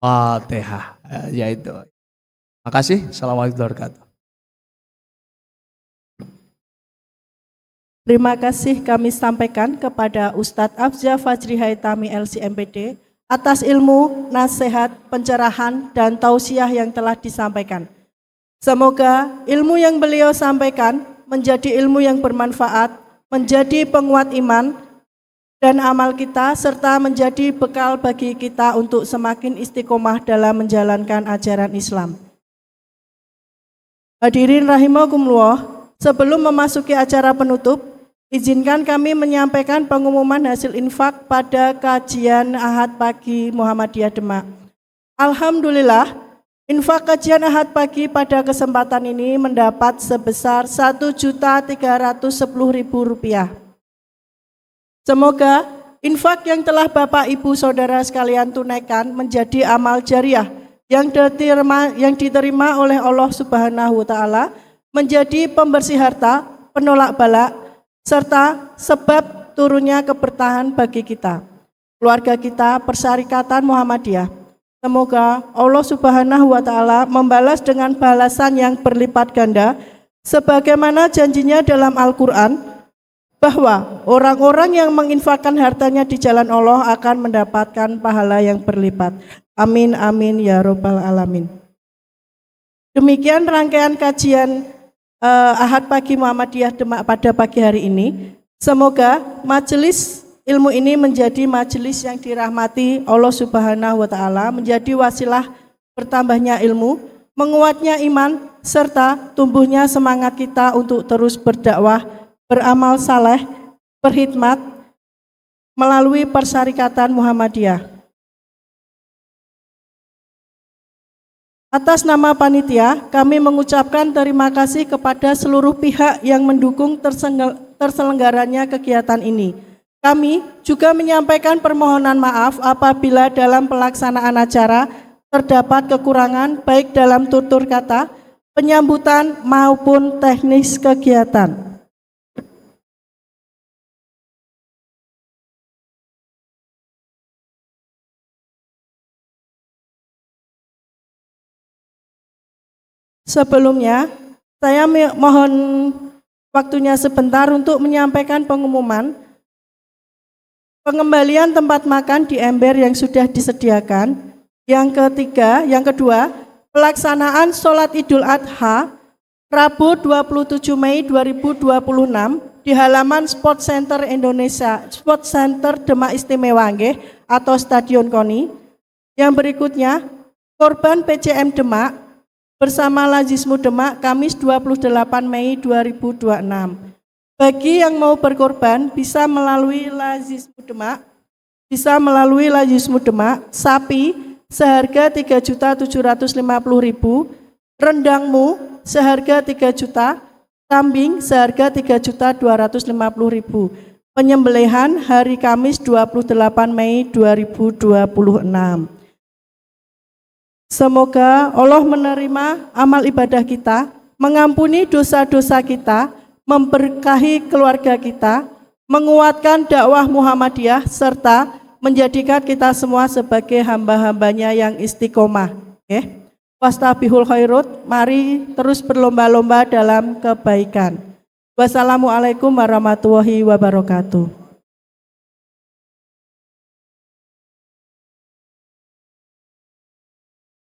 Fatihah. Yaitu. Makasih. Assalamualaikum warahmatullahi wabarakatuh. Terima kasih kami sampaikan kepada Ustadz Afza Fajri Haitami LCMPD atas ilmu, nasihat, pencerahan, dan tausiah yang telah disampaikan. Semoga ilmu yang beliau sampaikan menjadi ilmu yang bermanfaat, menjadi penguat iman dan amal kita, serta menjadi bekal bagi kita untuk semakin istiqomah dalam menjalankan ajaran Islam. Hadirin rahimakumullah, sebelum memasuki acara penutup, izinkan kami menyampaikan pengumuman hasil infak pada kajian Ahad pagi Muhammadiyah Demak. Alhamdulillah, infak kajian Ahad pagi pada kesempatan ini mendapat sebesar Rp1.310.000. Semoga infak yang telah Bapak Ibu Saudara sekalian tunaikan menjadi amal jariah yang diterima oleh Allah Subhanahu wa taala, menjadi pembersih harta, penolak bala, serta sebab turunnya keberkahan bagi kita, keluarga kita, Persyarikatan Muhammadiyah. Semoga Allah Subhanahu wa taala membalas dengan balasan yang berlipat ganda sebagaimana janjinya dalam Al-Qur'an bahwa orang-orang yang menginfakkan hartanya di jalan Allah akan mendapatkan pahala yang berlipat. Amin amin ya robbal alamin. Demikian rangkaian kajian Ahad pagi Muhammadiyah Demak pada pagi hari ini. Semoga majelis ilmu ini menjadi majelis yang dirahmati Allah Subhanahu wa taala, menjadi wasilah bertambahnya ilmu, menguatnya iman, serta tumbuhnya semangat kita untuk terus berdakwah, beramal saleh, berkhidmat melalui Persyarikatan Muhammadiyah. Atas nama panitia, kami mengucapkan terima kasih kepada seluruh pihak yang mendukung terselenggaranya kegiatan ini. Kami juga menyampaikan permohonan maaf apabila dalam pelaksanaan acara terdapat kekurangan baik dalam tutur kata, penyambutan maupun teknis kegiatan. Sebelumnya, saya mohon waktunya sebentar untuk menyampaikan pengumuman pengembalian tempat makan di ember yang sudah disediakan. Yang kedua, pelaksanaan sholat Idul Adha Rabu 27 Mei 2026 di halaman Sport Center Indonesia, Sport Center Demak Istimewa nggih, atau Stadion KONI. Yang berikutnya, korban PCM Demak bersama Lazismu Demak Kamis 28 Mei 2026. Bagi yang mau berkorban bisa melalui Lazismu Demak, sapi seharga 3.750.000, rendangmu seharga 3 juta, kambing seharga 3.250.000. Penyembelihan hari Kamis 28 Mei 2026. Semoga Allah menerima amal ibadah kita, mengampuni dosa-dosa kita, memberkahi keluarga kita, menguatkan dakwah Muhammadiyah, serta menjadikan kita semua sebagai hamba-hambanya yang istiqomah. Wastabihul khairut, mari terus berlomba-lomba dalam kebaikan. Wassalamualaikum warahmatullahi wabarakatuh.